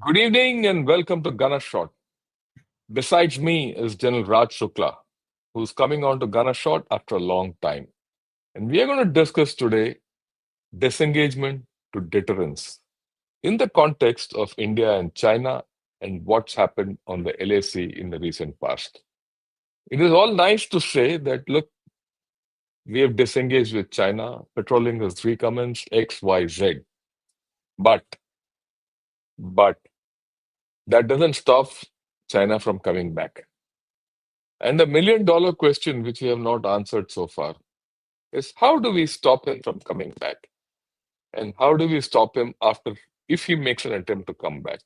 Good evening and welcome to Gunner Shot. Besides me is General Raj Shukla, who's coming on to Gunner Shot after a long time. And we are going to discuss today disengagement to deterrence in the context of India and China and what's happened on the LAC in the recent past. It is all nice to say that, look, we have disengaged with China, patrolling has recommenced X, Y, Z. But, but that doesn't stop China from coming back. And the $1 million question, which we have not answered so far, is how do we stop him from coming back? And how do we stop him after, if he makes an attempt to come back?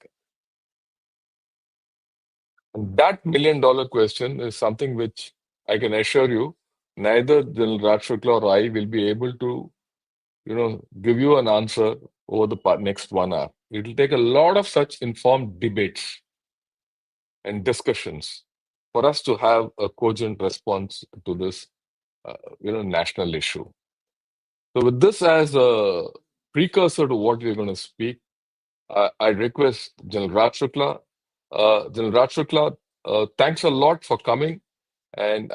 And that $1 million question is something which I can assure you, neither General Raj Shukla or I will be able to, give you an answer over the next 1 hour. It will take a lot of such informed debates and discussions for us to have a cogent response to this, national issue. So, with this as a precursor to what we're going to speak, I request General Raj Shukla. General Raj Shukla, thanks a lot for coming, and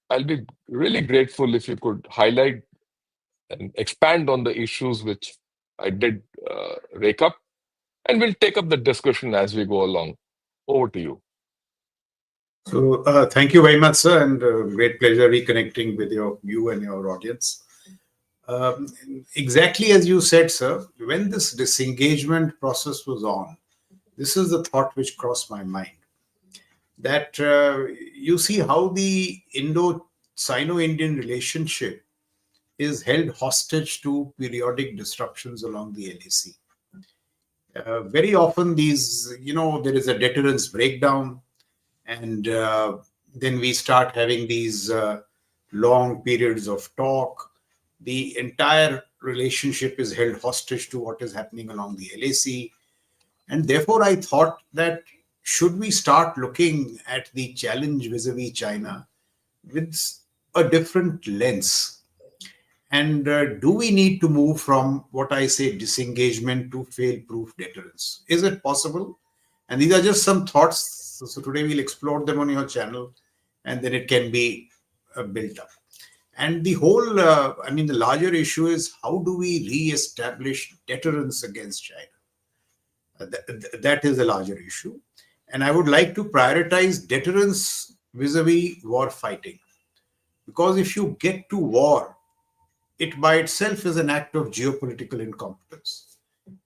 I'll be really grateful if you could highlight and expand on the issues which I did rake up, and we'll take up the discussion as we go along. Over to you. So, thank you very much, sir, and great pleasure reconnecting with you and your audience. Um, exactly as you said, sir, when this disengagement process was on, this is the thought which crossed my mind that you see how the Indo-Sino-Indian relationship is held hostage to periodic disruptions along the LAC. Very often, there is a deterrence breakdown, and then we start having these long periods of talk. The entire relationship is held hostage to what is happening along the LAC. And therefore, I thought that should we start looking at the challenge vis-a-vis China with a different lens? And do we need to move from what I say disengagement to fail-proof deterrence? Is it possible? And these are just some thoughts. So today we'll explore them on your channel, and then it can be built up. And the whole, the larger issue is how do we re-establish deterrence against China? That is a larger issue. And I would like to prioritize deterrence vis-a-vis war fighting. Because if you get to war, it by itself is an act of geopolitical incompetence.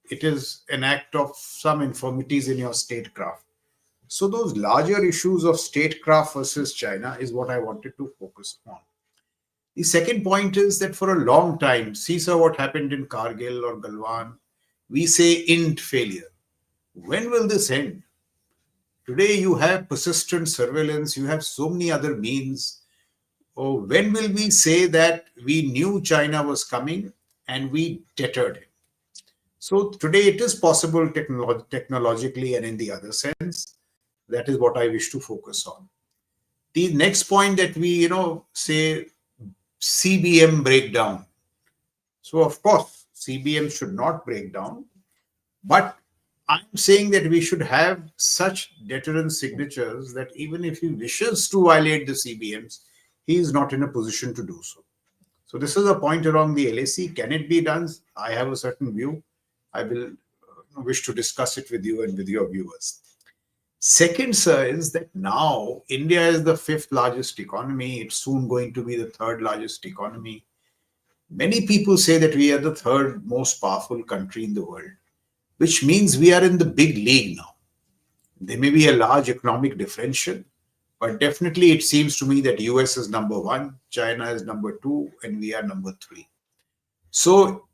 It is an act of some infirmities in your statecraft. So those larger issues of statecraft versus China is what I wanted to focus on. The second point is that for a long time, see sir, what happened in Kargil or Galwan, we say end failure. When will this end? Today you have persistent surveillance, you have so many other means. Oh, when will we say that we knew China was coming and we deterred him? So today it is possible technologically and in the other sense. That is what I wish to focus on. The next point that we, say CBM breakdown. So of course, CBM should not break down, but I'm saying that we should have such deterrence signatures that even if he wishes to violate the CBMs, he is not in a position to do so. So this is a point along the LAC. Can it be done? I have a certain view. I will wish to discuss it with you and with your viewers. Second, sir, is that now India is the 5th largest economy. It's soon going to be the 3rd largest economy. Many people say that we are the 3rd most powerful country in the world, which means we are in the big league now. There may be a large economic differential, but definitely it seems to me that US is number 1, China is number 2, and we are number 3. So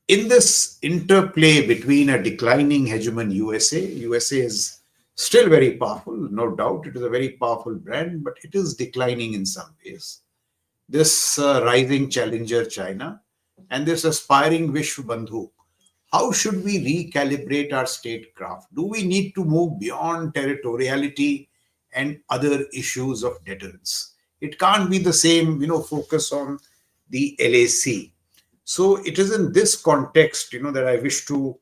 in this interplay between a declining hegemon USA is still very powerful, no doubt. It is a very powerful brand, but it is declining in some ways. This rising challenger China and this aspiring Vishwa Bandhu. How should we recalibrate our statecraft? Do we need to move beyond territoriality and other issues of deterrence? It can't be the same, focus on the LAC. So it is in this context, that I wish to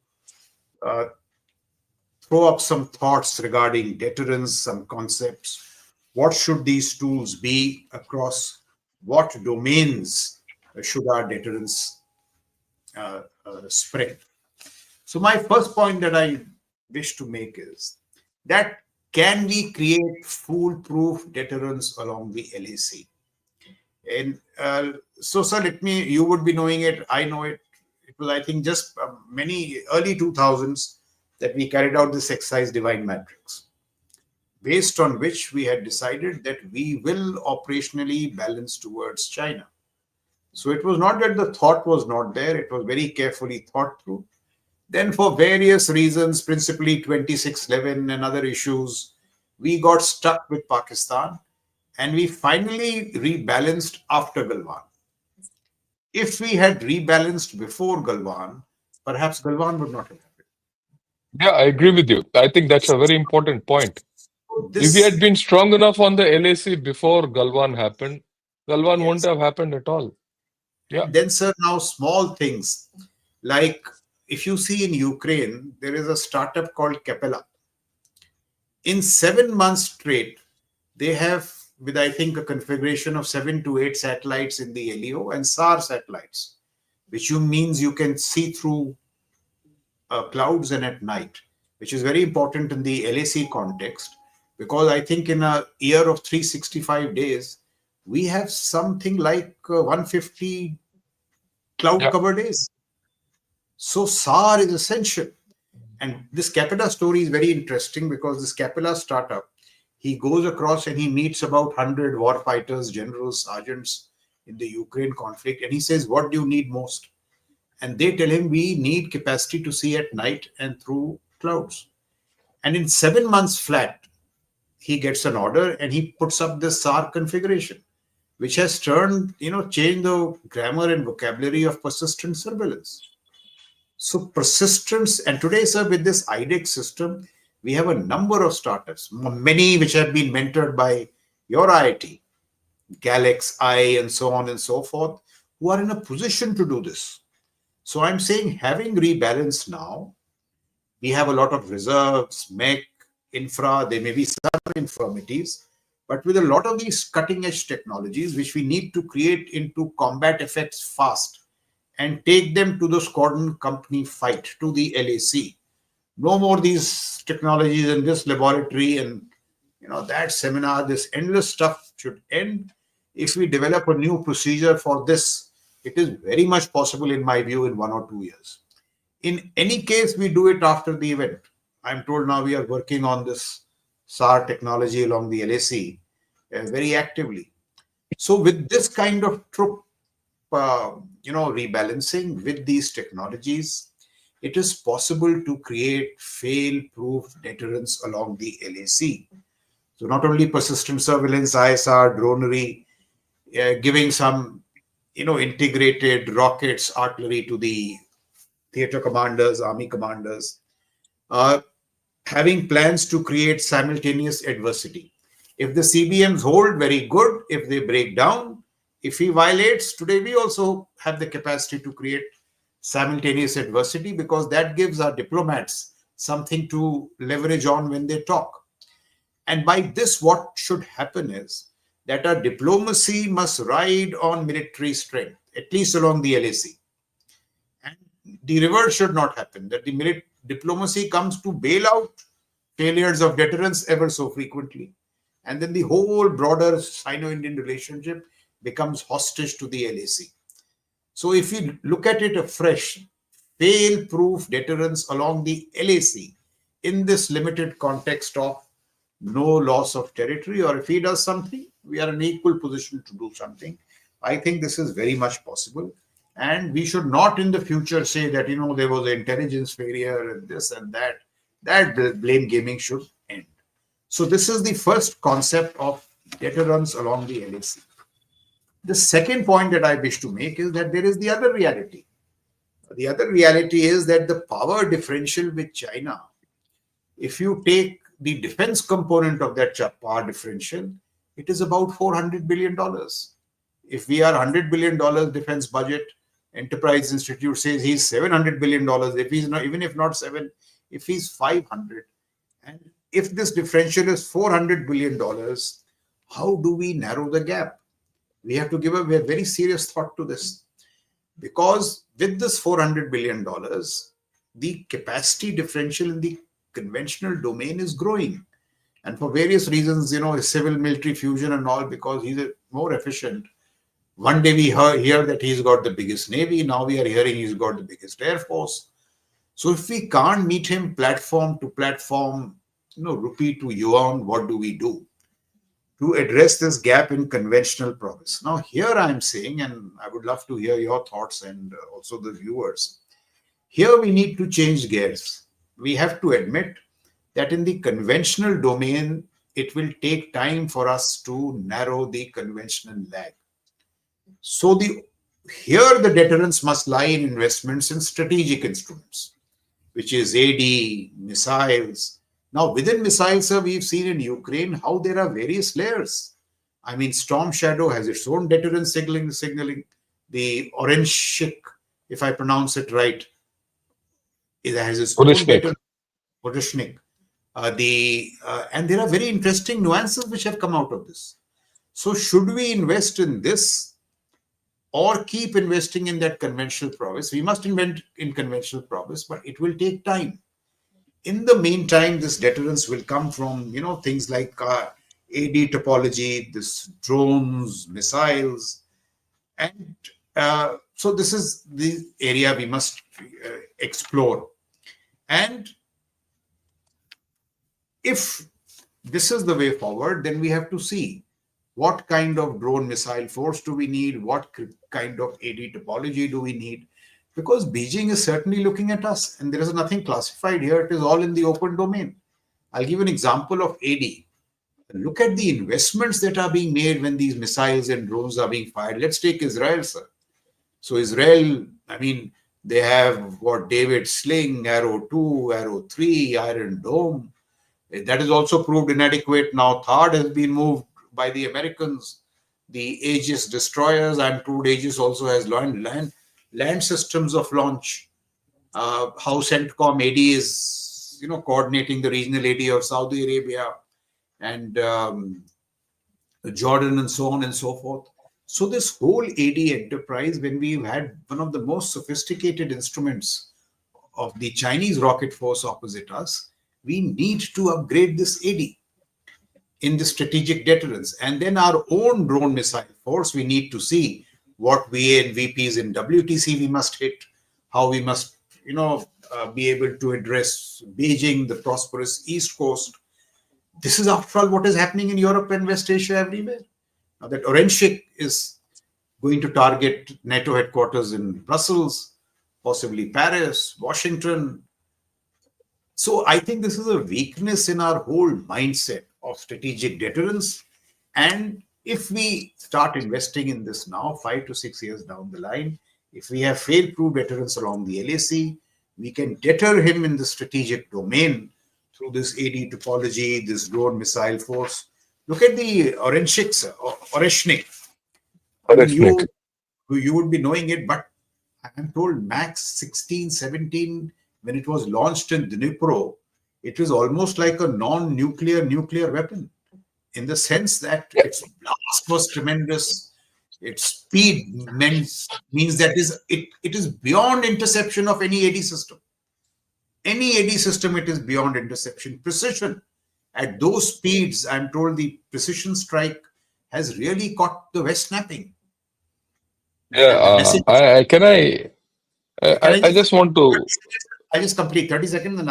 throw up some thoughts regarding deterrence, some concepts. What should these tools be across what domains should our deterrence spread? So, my first point that I wish to make is that can we create foolproof deterrence along the LAC? And so, sir, you would be knowing it, I know it. It was, I think, just many early 2000s that we carried out this exercise Divine Matrix, based on which we had decided that we will operationally balance towards China. So it was not that the thought was not there, it was very carefully thought through. Then, for various reasons, principally 2611 and other issues, we got stuck with Pakistan and we finally rebalanced after Galwan. If we had rebalanced before Galwan, perhaps Galwan would not have happened. Yeah, I agree with you. I think that's a very important point. If we This had been strong enough on the LAC before Galwan happened, Galwan wouldn't Yes. have happened at all. Yeah, And then, sir, now small things like if you see in Ukraine, there is a startup called Capella. In 7 months straight, they have, with I think a configuration of 7 to 8 satellites in the LEO and SAR satellites, which means you can see through clouds and at night, which is very important in the LAC context, because I think in a year of 365 days, we have something like 150 cloud yeah, cover days. So SAR is essential. And this Capella story is very interesting because this Capella startup, he goes across and he meets about 100 warfighters, generals, sergeants in the Ukraine conflict. And he says, what do you need most? And they tell him, we need capacity to see at night and through clouds. And in 7 months flat, he gets an order and he puts up this SAR configuration, which has changed the grammar and vocabulary of persistent surveillance. So persistence, and today, sir, with this IDEX system, we have a number of startups, many which have been mentored by your IIT, Galax I, and so on and so forth, who are in a position to do this. So I'm saying, having rebalanced now, we have a lot of reserves, mech, infra, there may be some infirmities, but with a lot of these cutting edge technologies, which we need to create into combat effects fast and take them to the squadron company fight, to the LAC. No more these technologies in this laboratory and that seminar, this endless stuff should end. If we develop a new procedure for this, it is very much possible, in my view, in 1 or 2 years. In any case, we do it after the event. I'm told now we are working on this SAR technology along the LAC very actively. So with this kind of troop, rebalancing with these technologies, it is possible to create fail-proof deterrence along the LAC. So not only persistent surveillance, ISR, dronery, giving some, integrated rockets, artillery to the theater commanders, army commanders, uh, having plans to create simultaneous adversity. If the CBMs hold, very good. If they break down, if he violates, today we also have the capacity to create simultaneous adversity, because that gives our diplomats something to leverage on when they talk. And by this, what should happen is that our diplomacy must ride on military strength, at least along the LAC. And the reverse should not happen, that the diplomacy comes to bail out failures of deterrence ever so frequently. And then the whole broader Sino-Indian relationship becomes hostage to the LAC. So if we look at it afresh, fail-proof deterrence along the LAC in this limited context of no loss of territory, or if he does something, we are in equal position to do something. I think this is very much possible. And we should not in the future say that, there was an intelligence failure and this and that. That blame gaming should end. So this is the first concept of deterrence along the LAC. The second point that I wish to make is that there is the other reality. The other reality is that the power differential with China, if you take the defense component of that power differential, it is about $400 billion. If we are $100 billion defense budget, Enterprise Institute says he's $700 billion. If he's not, even if not seven, if he's 500, And if this differential is $400 billion, how do we narrow the gap? We have to give a very serious thought to this, because with this $400 billion, the capacity differential in the conventional domain is growing. And for various reasons, civil military fusion and all, because he's more efficient. One day we hear that he's got the biggest navy. Now we are hearing he's got the biggest air force. So if we can't meet him platform to platform, rupee to yuan, what do we do to address this gap in conventional progress? Now, here I'm saying, and I would love to hear your thoughts and also the viewers. Here we need to change gears. We have to admit that in the conventional domain, it will take time for us to narrow the conventional lag. So here the deterrence must lie in investments in strategic instruments, which is AD, missiles. Now, within missiles, sir, we've seen in Ukraine how there are various layers. I mean, Storm Shadow has its own deterrence signaling. The Orange Shik, if I pronounce it right, it has its own Purishnik. deterrence. Potashnik. And there are very interesting nuances which have come out of this. So, should we invest in this or keep investing in that conventional prowess? We must invent in conventional prowess, but it will take time. In the meantime, this deterrence will come from things like AD topology, this drones, missiles, and so this is the area we must explore. And if this is the way forward, then we have to see what kind of drone missile force do we need, what kind of AD topology do we need, because Beijing is certainly looking at us, and there is nothing classified here. It is all in the open domain. I'll give an example of AD. Look at the investments that are being made when these missiles and drones are being fired. Let's take Israel, sir. So Israel, I mean, they have what David Sling, Arrow 2, Arrow 3, Iron Dome. That is also proved inadequate. Now THAAD has been moved by the Americans. The Aegis destroyers, I'm told Aegis also has land systems of launch. How CENTCOM AD is, coordinating the regional AD of Saudi Arabia and Jordan and so on and so forth. So this whole AD enterprise, when we've had one of the most sophisticated instruments of the Chinese rocket force opposite us, we need to upgrade this AD in the strategic deterrence. And then our own drone missile force, we need to see what VA and VPs in WTC we must hit, how we must, be able to address Beijing, the prosperous East Coast. This is, after all, what is happening in Europe and West Asia everywhere. Now that Orange Shik is going to target NATO headquarters in Brussels, possibly Paris, Washington. So I think this is a weakness in our whole mindset of strategic deterrence. And if we start investing in this now, 5 to 6 years down the line, if we have fail-proof deterrence along the LAC, we can deter him in the strategic domain through this AD topology, this drone missile force. Look at the Oreshnik. I mean, Purishnik. you would be knowing it, but I'm told Max 16, 17, when it was launched in Dnipro, it was almost like a nuclear weapon, in the sense that Yeah, its blast was tremendous. Its speed means that it is beyond interception of any AD system. Any AD system, it is beyond interception. Precision. At those speeds, I'm told the precision strike has really caught the West napping. yeah. And the message, can I I just just want to. I just complete 30 seconds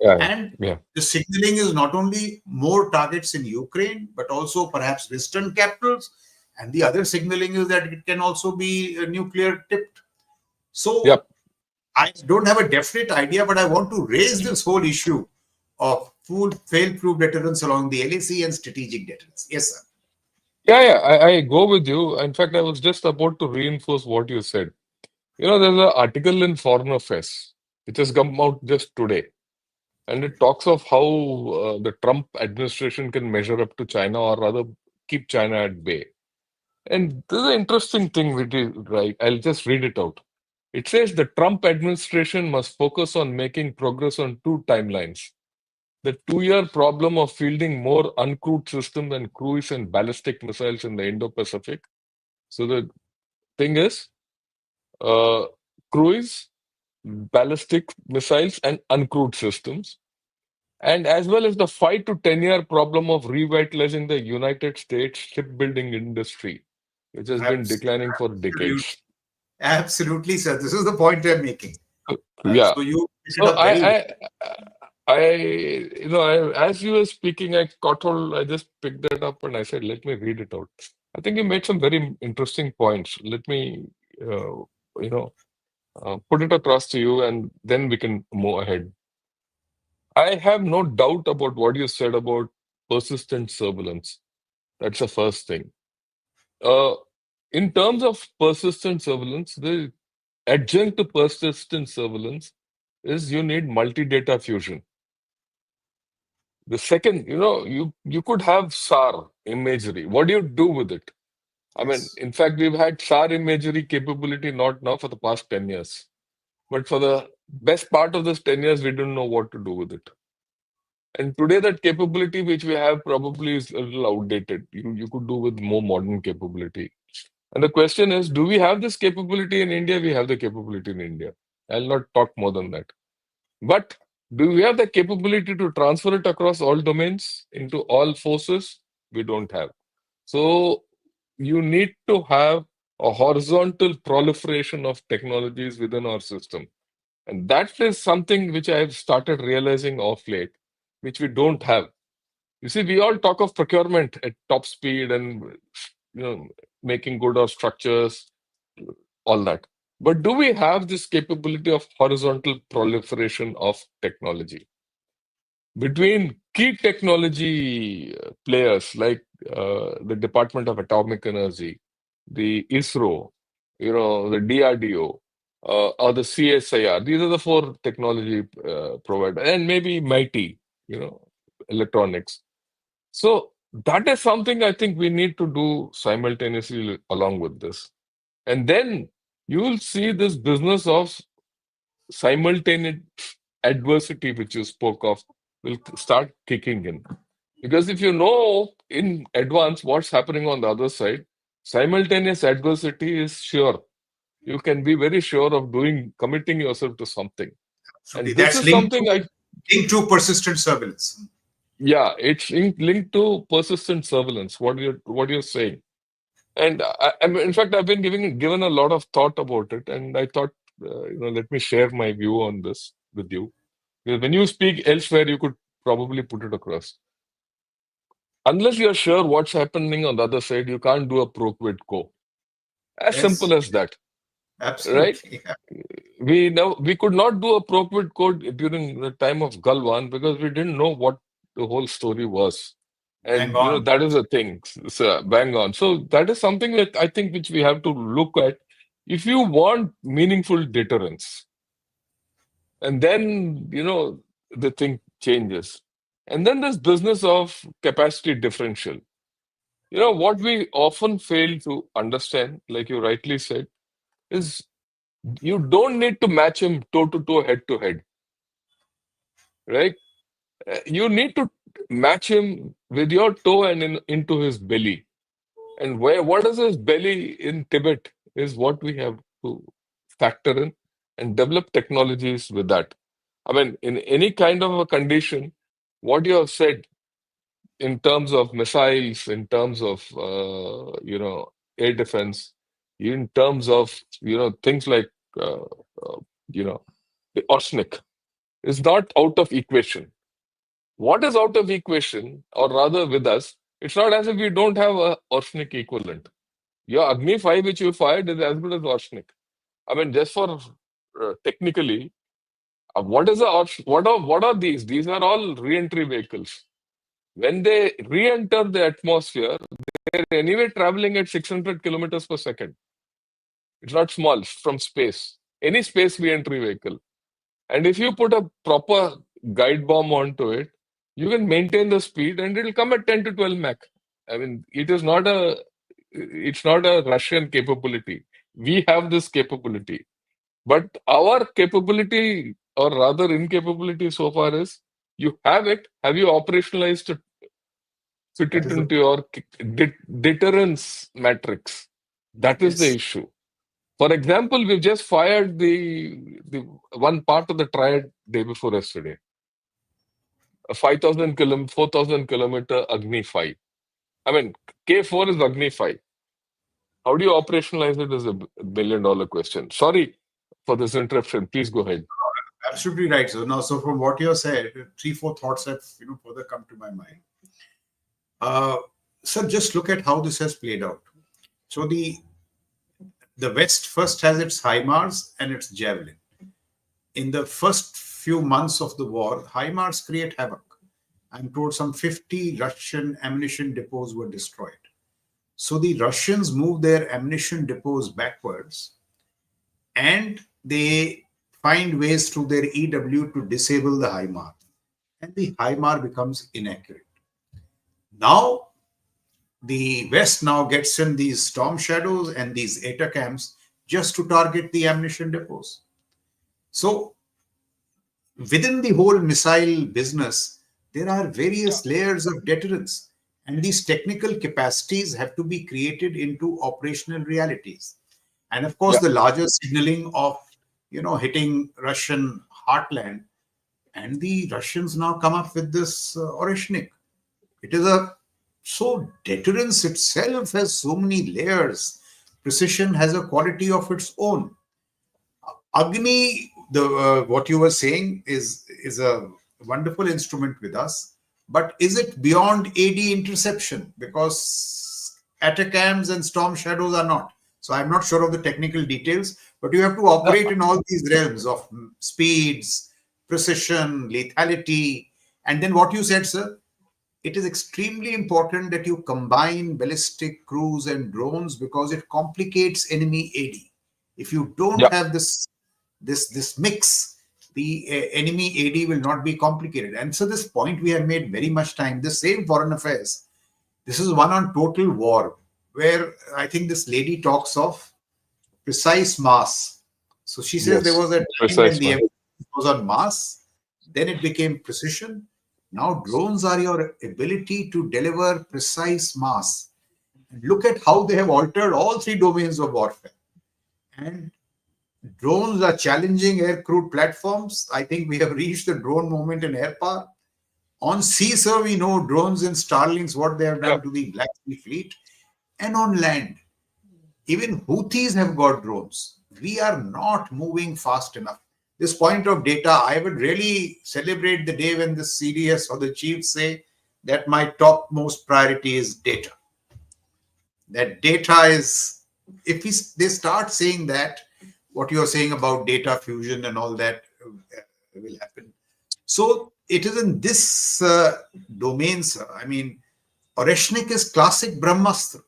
Yeah, and yeah, the signaling is not only more targets in Ukraine, but also perhaps Western capitals. And the other signaling is that it can also be nuclear tipped. So yep. I don't have a definite idea, but I want to raise this whole issue of full fail-proof deterrence along the LAC and strategic deterrence. Yes, sir. Yeah. I go with you. In fact, I was just about to reinforce what you said. There's an article in Foreign Affairs which has come out just today, and it talks of how the Trump administration can measure up to China, or rather keep China at bay. And this is an interesting thing, which is right. I'll just read it out. It says the Trump administration must focus on making progress on two timelines. the 2 year problem of fielding more uncrewed systems and cruise and ballistic missiles in the Indo-Pacific. So the thing is, uh, cruise, ballistic missiles, and uncrewed systems, and as well as the 5 to 10 year problem of revitalizing the United States shipbuilding industry, which has been Abs- declining for Absolutely, decades. absolutely, sir. This is the point I'm making. Yeah. So you picked it So up very well. as you were speaking, I just picked that up and I said, let me read it out. I think you made some very interesting points. Let me, you know, put it across to you, and then we can move ahead. I have no doubt about what you said about persistent surveillance. That's the first thing. Uh, in terms of persistent surveillance, the adjunct to persistent surveillance is you need multi-data fusion. The second, you could have SAR imagery. What do you do with it? I mean, Yes. in fact, we've had SAR imagery capability not now for the past 10 years. But for the best part of this 10 years, we didn't know what to do with it. And today, that capability which we have probably is a little outdated. You could do with more modern capability. And the question is, do we have this capability in India? We have the capability in India. I'll not talk more than that. But do we have the capability to transfer it across all domains into all forces? We don't have. So you need to have a horizontal proliferation of technologies within our system. And that is something which I have started realizing of late, which we don't have. You see, we all talk of procurement at top speed and making good our structures, all that. But do we have this capability of horizontal proliferation of technology? Between key technology players like the Department of Atomic Energy, the ISRO, the DRDO, or the CSIR. These are the four technology providers, and maybe MIT, electronics. So that is something I think we need to do simultaneously along with this. And then you will see this business of simultaneous adversity, which you spoke of, will start kicking in. Because if you know in advance what's happening on the other side, simultaneous adversity is sure. You can be very sure of committing yourself to something. Absolutely. And this That's is something linked to persistent surveillance. yeah, it's linked to persistent surveillance, what you're saying. And in fact, I've been given a lot of thought about it, and I thought, let me share my view on this with you. Because when you speak elsewhere, you could probably put it across. Unless you're sure what's happening on the other side, you can't do a pro quid quo. As simple Yes, as that, right? absolutely. We could not do a pro quid quo during the time of Galwan because we didn't know what the whole story was. Bang And on. that is the thing. So bang on. So that is something that I think which we have to look at if you want meaningful deterrence. And then, the thing changes. And then this business of capacity differential. What we often fail to understand, like you rightly said, is you don't need to match him toe to toe, head to head, right? You need to match him with your toe and into his belly. And what is his belly in Tibet is what we have to factor in and develop technologies with that. I mean, in any kind of a condition, what you have said in terms of missiles, in terms of air defense, in terms of things like uh, you know the arsenic is not out of equation. What is out of equation, or rather with us, it's not as if we don't have a arsenic equivalent. Your Agni 5 which you fired is as good as arsenic. I mean, just for technically, what are these? These are all re-entry vehicles. When they re-enter the atmosphere, they're anyway traveling at 600 kilometers per second. It's not small from space. Any space re-entry vehicle. And if you put a proper guide bomb onto it, you can maintain the speed and it'll come at 10 to 12 Mach. I mean, it's not a Russian capability. We have this capability. But our capability, or rather incapability so far, is You have it. Have you operationalized it, fit That it is the into your deterrence matrix? That is the yes. issue. For example, we've just fired the one part of the triad day before yesterday, a 5,000 kilometer, 4,000 kilometer Agni 5. I mean, K4 is Agni 5. How do you operationalize it is a billion dollar question. Sorry for this interruption. Please go ahead. Absolutely right. So now, so from what you said, three, four thoughts have further come to my mind. Uh, so just look at how this has played out. So the West first has its HIMARS and its Javelin. In the first few months of the war, HIMARS create havoc. I'm told some 50 Russian ammunition depots were destroyed. So the Russians moved their ammunition depots backwards, and they find ways through their EW to disable the HIMAR. And the HIMAR becomes inaccurate. Now, the West now gets in these storm shadows and these ATACMs just to target the ammunition depots. So within the whole missile business, there are Yeah. various layers of deterrence, and these technical capacities have to be created into operational realities. And of course, Yeah. the larger signaling of hitting Russian heartland, and the Russians now come up with this Oreshnik. It is a so deterrence itself has so many layers. Precision has a quality of its own. Agni, the what you were saying is a wonderful instrument with us, but is it beyond AD interception? Because ATACMs and storm shadows are not. So I'm not sure of the technical details, but you have to No, operate in all these realms of speeds, precision, lethality, and then what you said, sir. It is extremely important that you combine ballistic, cruise, and drones because it complicates enemy AD. If you don't yeah. have this mix, the enemy AD will not be complicated. And so this point we have made very much time. The same foreign affairs. This is one on total war, where I think this lady talks of precise mass. So she says there Yes. was a time when Precise the one. emphasis was on mass, then it became precision. Now drones are your ability to deliver precise mass. And look at how they have altered all three domains of warfare. And drones are challenging air crewed platforms. I think we have reached the drone moment in air power. On sea, sir, we know drones and Starlings, what they have Yeah. done to the Black Sea Fleet. And on land, even Houthis have got drones. We are not moving fast enough. This point of data, I would really celebrate the day when the CDS or the chiefs say that my topmost priority is data. That data is, if they start saying that, what you're saying about data fusion and all that will happen. So it is in this domain, sir. I mean, Oreshnik is classic Brahmastra,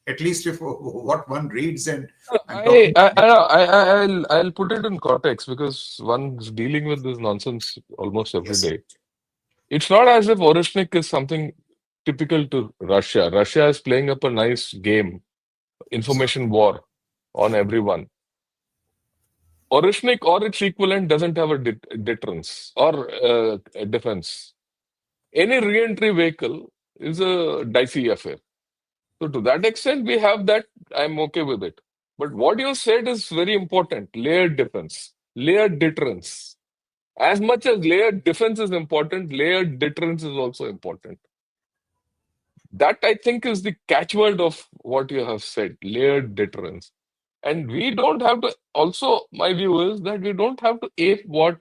at least if what one reads, and I'm I, talking. I, I'll put it in context because one's dealing with this nonsense almost every Yes, day. It's not as if Orishnik is something typical to Russia. Russia is playing up a nice game, information war on everyone. Orishnik or its equivalent doesn't have a deterrence or a defense. Any re-entry vehicle is a dicey affair. So to that extent, we have that. I'm okay with it. But what you said is very important. Layered defense, layered deterrence. As much as layered defense is important, layered deterrence is also important. That I think is the catchword of what you have said, layered deterrence. And we don't have to, also, my view is that we don't have to ape what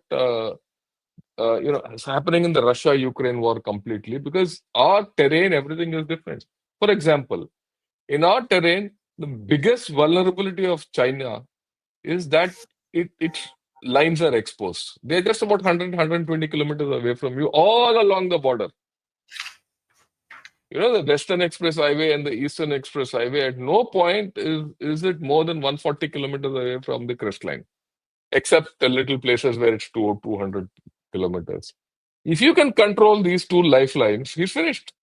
is happening in the Russia-Ukraine war completely because our terrain, everything is different. For example, in our terrain, the biggest vulnerability of China is that its lines are exposed. They're just about 100, kilometers away from you, all along the border. You know, the Western Express Highway and the Eastern Express Highway, at no point is it more than 140 kilometers away from the crest line, except the little places where it's 200 kilometers. If you can control these two lifelines, he's finished.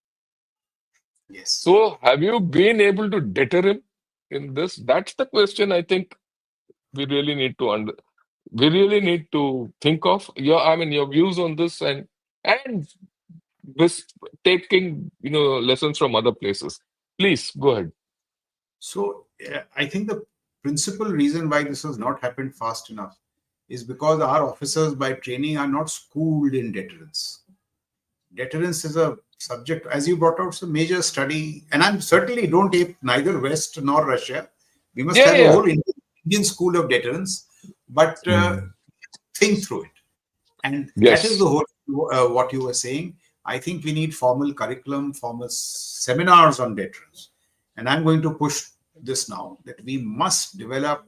yes. So, have you been able to deter him in this? That's the question I think we really need to we really need to think of. Your views on this and and this taking lessons from other places. Please go ahead. So I think the principal reason why this has not happened fast enough is because our officers by training are not schooled in deterrence. Deterrence is a subject, as you brought out, it's a major study, and I'm certainly don't ape neither West nor Russia. We must Yeah, have a yeah. whole Indian school of deterrence, but Mm. think through it. And that is Yes. the whole what you were saying. I think we need formal curriculum, formal seminars on deterrence. And I'm going to push this now that we must develop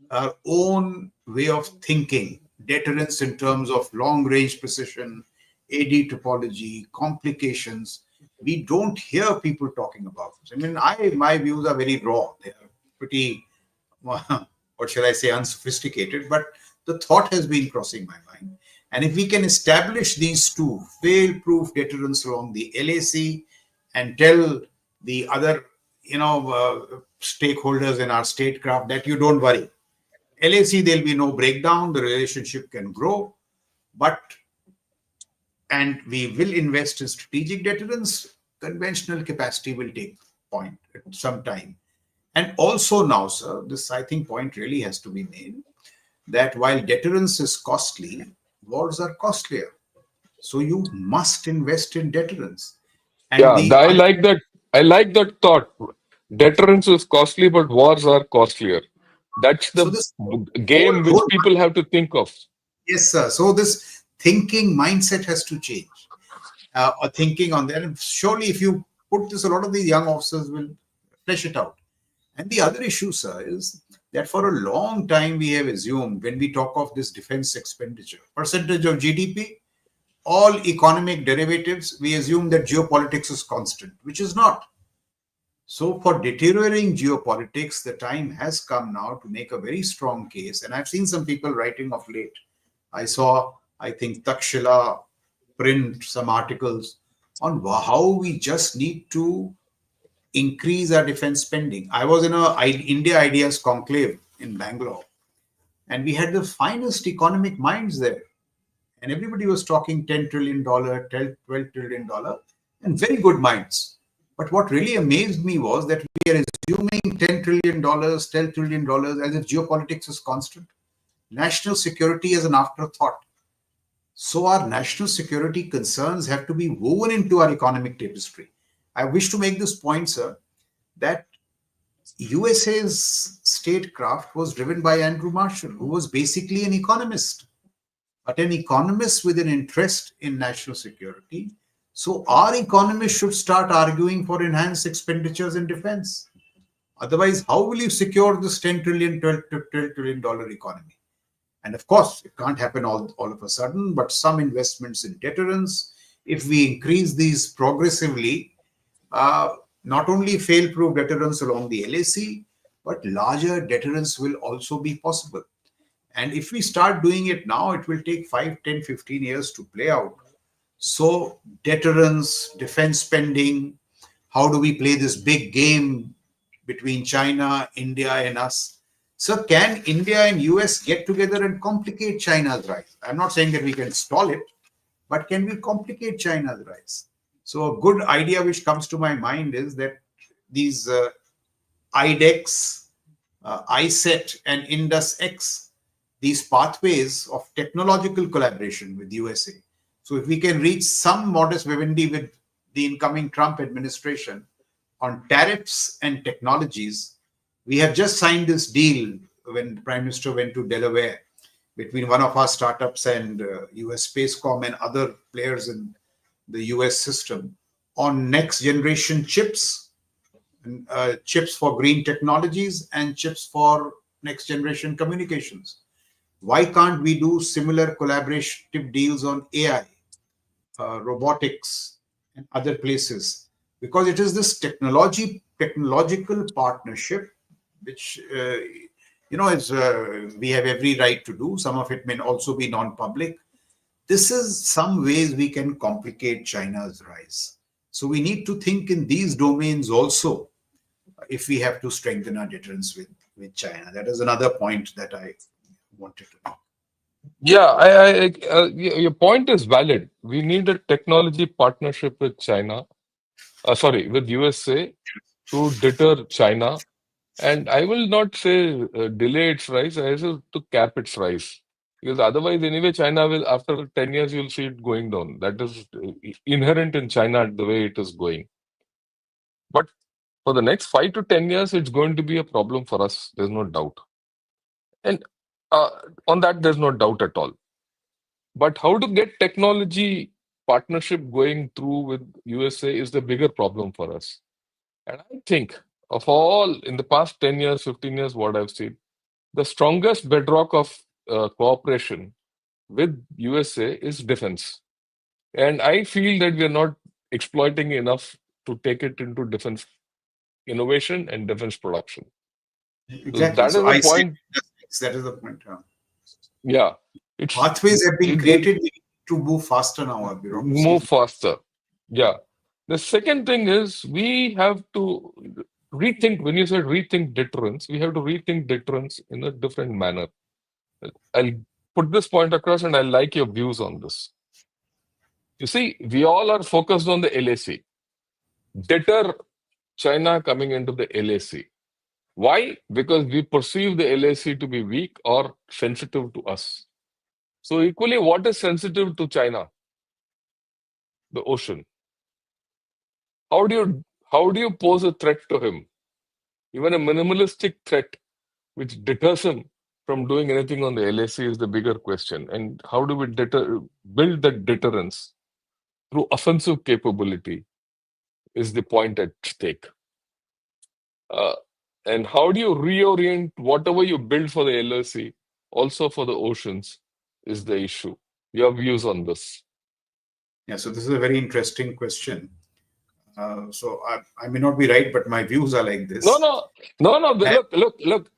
our own way of thinking, deterrence in terms of long range precision, AD topology, complications. We don't hear people talking about this. I mean, my views are very raw. They are pretty, what shall I say, unsophisticated, but the thought has been crossing my mind. And if we can establish these two fail-proof deterrence along the LAC and tell the other, stakeholders in our statecraft that you don't worry, LAC, there'll be no breakdown, the relationship can grow, but and we will invest in strategic deterrence, conventional capacity will take point at some time. And also now, sir, this I think point really has to be made that while deterrence is costly, wars are costlier. So you must invest in deterrence. And Yeah, the I like that. I like that thought. Deterrence is costly, but wars are costlier. That's so the this game which whole people have to think of. yes, sir. So this thinking mindset has to change. Or thinking on that. And surely, if you put this, a lot of these young officers will flesh it out. And the other issue, sir, is that for a long time we have assumed when we talk of this defense expenditure, percentage of GDP, all economic derivatives, we assume that geopolitics is constant, which is not. So, for deteriorating geopolitics, the time has come now to make a very strong case. And I've seen some people writing of late. I saw, I think, Takshila print some articles on how we just need to increase our defense spending. I was in a India Ideas conclave in Bangalore, and we had the finest economic minds there. And everybody was talking $10 trillion, $12 trillion, and very good minds. But what really amazed me was that we are assuming $10 trillion, $12 trillion as if geopolitics is constant. National security is an afterthought. So our national security concerns have to be woven into our economic tapestry. I wish to make this point, sir, that USA's statecraft was driven by Andrew Marshall, who was basically an economist, but an economist with an interest in national security. So our economists should start arguing for enhanced expenditures in defense. Otherwise, how will you secure this 10 trillion, $12 trillion economy? And of course, it can't happen all of a sudden, but some investments in deterrence, if we increase these progressively, uh, not only fail-proof deterrence along the LAC, but larger deterrence will also be possible. And if we start doing it now, it will take 5, 10, 15 years to play out. So deterrence, defense spending, how do we play this big game between China, India, and us? So can India and US get together and complicate China's rise? I'm not saying that we can stall it, but can we complicate China's rise? So a good idea which comes to my mind is that these IDEX, ISET, and IndusX, these pathways of technological collaboration with USA. So if we can reach some modus vivendi with the incoming Trump administration on tariffs and technologies, we have just signed this deal when the Prime Minister went to Delaware between one of our startups and US Spacecom and other players in the US system on next generation chips, chips for green technologies and chips for next generation communications. Why can't we do similar collaborative deals on AI, robotics, and other places? Because it is this technological partnership, which is we have every right to do. Some of it may also be non-public. This is some ways we can complicate China's rise. So we need to think in these domains also if we have to strengthen our deterrence with China. That is another point that I wanted to make. Yeah, your point is valid. We need a technology partnership with China, sorry, with USA to deter China. And I will not say delay its rise, I say to cap its rise. Because otherwise, anyway, China will, after 10 years, you'll see it going down. That is inherent in China the way it is going. But for the next 5 to 10 years, it's going to be a problem for us. There's no doubt. And uh, on that, there's no doubt at all. But how to get technology partnership going through with USA is the bigger problem for us. And I think of all in the past 10 years, 15 years, what I've seen, the strongest bedrock of cooperation with USA is defense. And I feel that we are not exploiting enough to take it into defense innovation and defense production. So Exactly. that is So the I say point. that is the point. Yeah, it's Pathways have been it, created to move faster now, our move bureaucracy. faster. Yeah. The second thing is we have to rethink, when you said rethink deterrence, we have to rethink deterrence in a different manner. I'll put this point across and I like your views on this. You see, we all are focused on the LAC. Deter China coming into the LAC. Why? Because we perceive the LAC to be weak or sensitive to us. So equally, what is sensitive to China? The ocean. How do you pose a threat to him? Even a minimalistic threat which deters him from doing anything on the LAC is the bigger question. And how do we build that deterrence through offensive capability is the point at stake. Uh, and how do you reorient whatever you build for the LAC also for the oceans is the issue. Your views on this? Yeah, so this is a very interesting question. I may not be right, but my views are like No, this. no, no, no. And Look.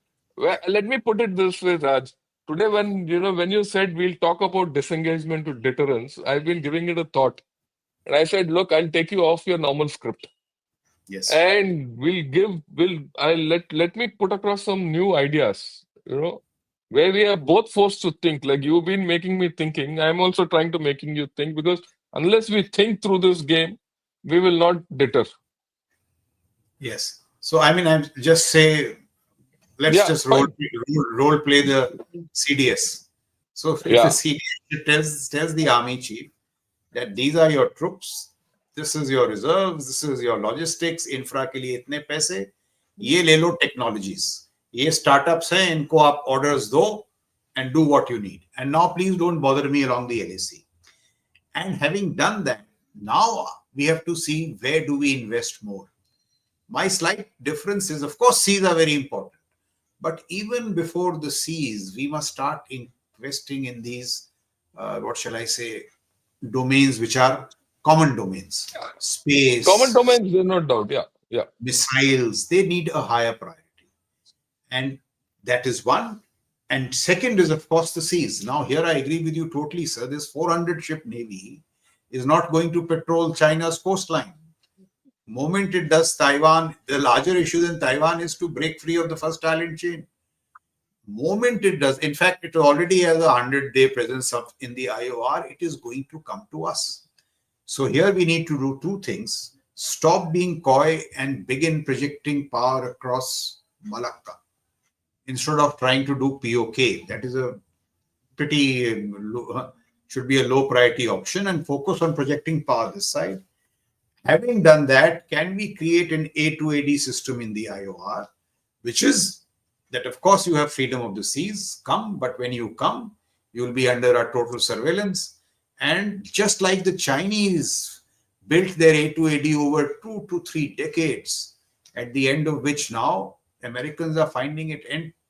Let me put it this way, Raj. Today, when you said we'll talk about disengagement to deterrence, I've been giving it a thought, and I said, look, I'll take you off your normal script, yes, and let me put across some new ideas. Where we are both forced to think. Like you've been making me thinking, I'm also trying to making you think because unless we think through this game, we will not deter. yes. So I mean, I just say let's Yeah, just fine. role play the CDS. So if the Yeah. CDS tells the army chief that these are your troops, this is your reserves, this is your logistics, infra के लिए इतने पैसे, ये ले लो technologies, ये startups हैं, इनको आप orders दो and do what you need. And now please don't bother me along the LAC. And having done that, now we have to see where do we invest more. My slight difference is, of course, seas are very important. But even before the seas, we must start investing in these, what shall I say, domains which are common domains. Common Space, domains, there's no doubt. Yeah. Yeah. missiles, they need a higher priority. And that is one. And second is, of course, the seas. Now, here I agree with you totally, sir. This 400 ship navy is not going to patrol China's coastline. Moment it does Taiwan, the larger issue than Taiwan is to break free of the first island chain. Moment it does, in fact, it already has a 100-day presence in the IOR, it is going to come to us. So here we need to do two things. Stop being coy and begin projecting power across Malacca instead of trying to do POK. That is a pretty should be a low priority option, and focus on projecting power this side. Having done that, can we create an A2AD system in the IOR, which is that, of course, you have freedom of the seas, come, but when you come, you will be under our total surveillance. And just like the Chinese built their A2AD over 2 to 3 decades, at the end of which now Americans are finding it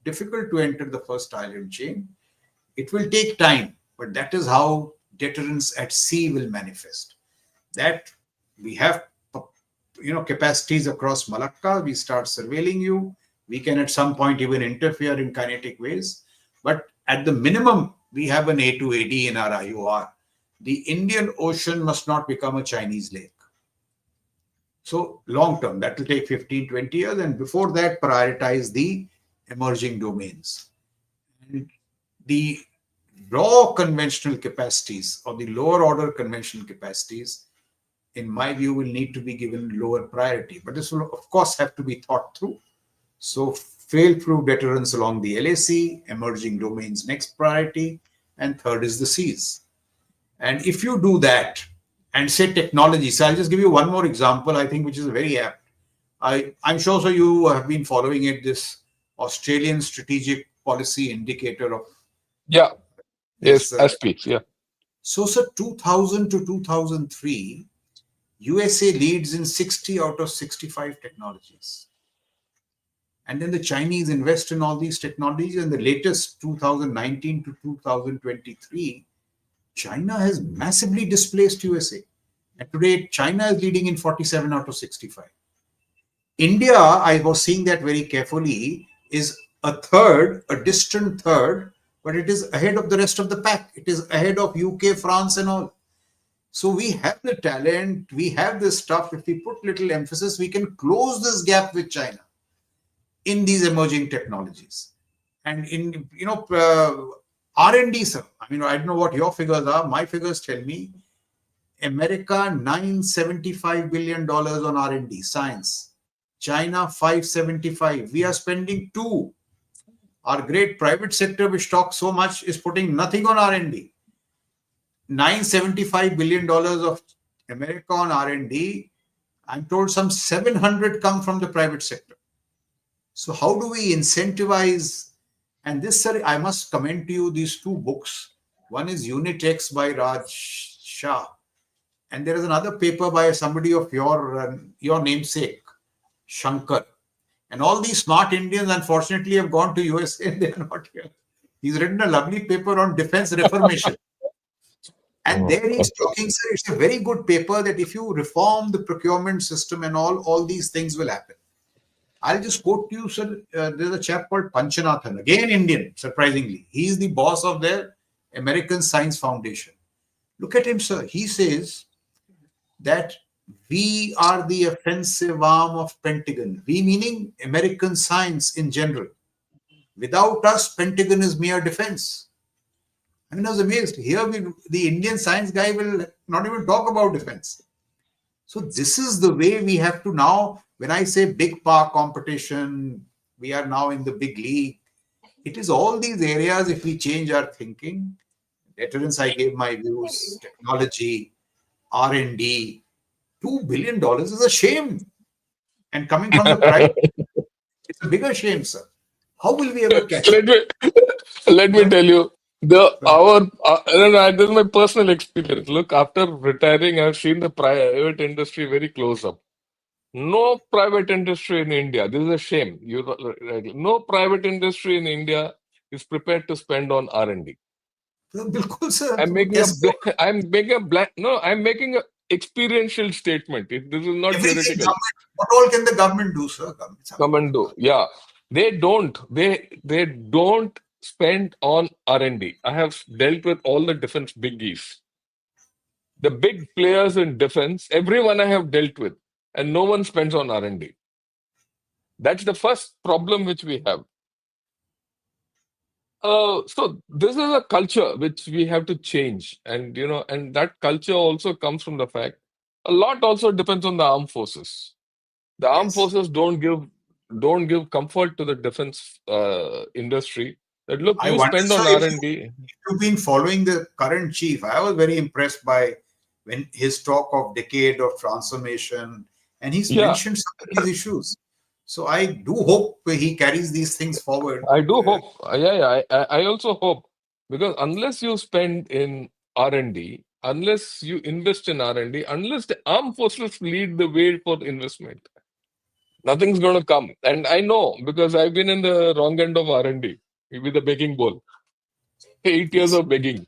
difficult to enter the first island chain. It will take time, but that is how deterrence at sea will manifest. That we have capacities across Malacca, we start surveilling you, we can at some point even interfere in kinetic ways, but at the minimum we have an A2AD in our IOR. The Indian Ocean must not become a Chinese lake. So long term, that will take 15-20 years, and before that prioritize the emerging domains. And the raw conventional capacities or the lower order conventional capacities, in my view, will need to be given lower priority. But this will, of course, have to be thought through. So, fail-proof deterrence along the LAC, emerging domains next priority, and third is the Cs. And if you do that and say technology, so I'll just give you one more example, I think, which is very apt. I'm sure so you have been following it, this Australian strategic policy indicator of Yeah. this. Yes. SP. Yeah. So, sir, 2000 to 2003, USA leads in 60 out of 65 technologies. And then the Chinese invest in all these technologies. And the latest 2019 to 2023, China has massively displaced USA. And today, China is leading in 47 out of 65. India, I was seeing that very carefully, is a third, a distant third, but it is ahead of the rest of the pack. It is ahead of UK, France, and all. So we have the talent, we have this stuff. If we put little emphasis, we can close this gap with China in these emerging technologies. And in R&D, sir. I mean, I don't know what your figures are. My figures tell me America $975 billion on R&D science. China 575. We are spending two. Our great private sector, which talks so much, is putting nothing on R&D. $975 billion of America on R&D. I'm told some 700 come from the private sector. So how do we incentivize? And this, sir, I must commend to you these two books. One is Unit X by Raj Shah, and there is another paper by somebody of your namesake, Shankar. And all these smart Indians, unfortunately, have gone to USA and they are not here. He's written a lovely paper on defense reformation. And Oh, there he's okay. talking, sir, it's a very good paper that if you reform the procurement system and all these things will happen. I'll just quote to you, sir. There's a chap called Panchanathan, again Indian, surprisingly. He's the boss of their American Science Foundation. Look at him, sir. He says that we are the offensive arm of Pentagon. We meaning American science in general. Without us, Pentagon is mere defense. I mean, I was amazed. Here, the Indian science guy will not even talk about defense. So this is the way we have to now. When I say big power competition, we are now in the big league. It is all these areas. If we change our thinking, deterrence, I gave my views, technology, R&D, $2 billion is a shame. And coming from the private, it's a bigger shame, sir. How will we ever catch up? let me let me tell you no, no, this is my personal experience. Look, after retiring, I've seen the private industry very close up. No private industry in India. This is a shame. No private industry in India is prepared to spend on R&D. बिल्कुल sir I'm वो making a कैसे I'm making a black. No, I'm making a experiential statement. This is not everything theoretical. government, what all can the government do, sir? Come and do. Yeah, they don't spend on R&D. I have dealt with all the defense biggies, the big players in defense. Everyone I have dealt with, and no one spends on R&D. That's the first problem which we have. So this is a culture which we have to change, and and that culture also comes from the fact a lot also depends on the armed forces. The armed Yes. forces don't give comfort to the defense industry. That look, I you wonder, spend sir, on if R&D. you've been following the current chief. I was very impressed by when his talk of decade of transformation, and he's Yeah, mentioned some of these issues. So I do hope he carries these things forward. I do hope. Yeah, I also hope, because unless you spend in R&D, unless you invest in R&D, unless the armed forces lead the way for investment, nothing's going to come. And I know because I've been in the wrong end of R&D with the begging bowl. 8 years Yes. of begging.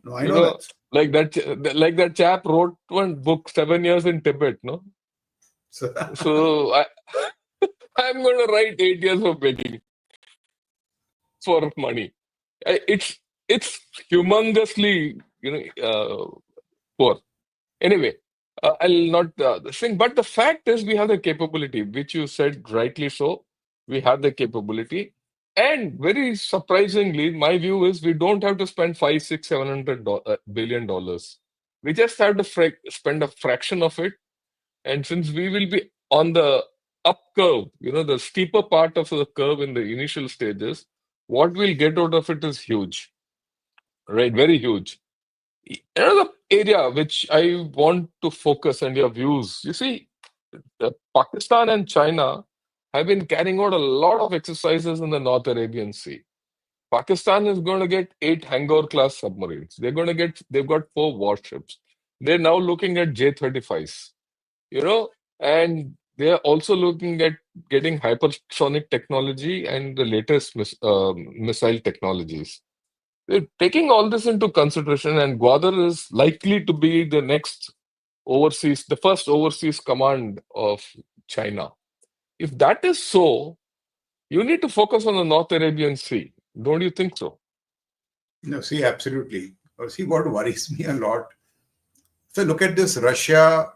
No, I You know know, that. like that chap wrote one book, 7 years in Tibet. No, So, so I'm going to write 8 years of begging for money. It's humongously poor. Anyway, I'll not sing. But the fact is, we have the capability, which you said rightly so. We have the capability. And very surprisingly, my view is we don't have to spend five, six, $700 billion. We just have to spend a fraction of it. And since we will be on the up curve, the steeper part of the curve in the initial stages, what we'll get out of it is huge, right? Very huge. Another area which I want to focus and your views, you see, Pakistan and China have been carrying out a lot of exercises in the North Arabian Sea. Pakistan is going to get 8 Hangar class submarines. They've got 4 warships. They're now looking at J-35s, you know, and they're also looking at getting hypersonic technology and the latest missile technologies. They're taking all this into consideration, and Gwadar is likely to be the first overseas command of China. If that is so, you need to focus on the North Arabian Sea. Don't you think so? No, see, absolutely. See, what worries me a lot. So look at this Russia,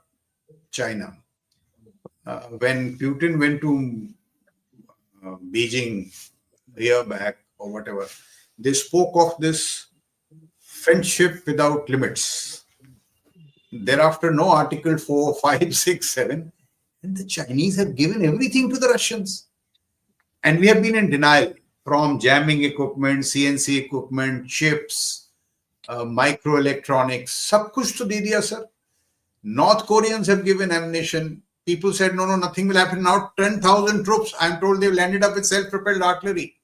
China. When Putin went to Beijing a year back or whatever, they spoke of this friendship without limits. Thereafter, no Article 4, 5, 6, 7. And the Chinese have given everything to the Russians. And we have been in denial from jamming equipment, CNC equipment, chips, microelectronics. Sab kuch to de diya, sir. North Koreans have given ammunition. People said, no, nothing will happen. Now 10,000 troops. I'm told they've landed up with self-propelled artillery.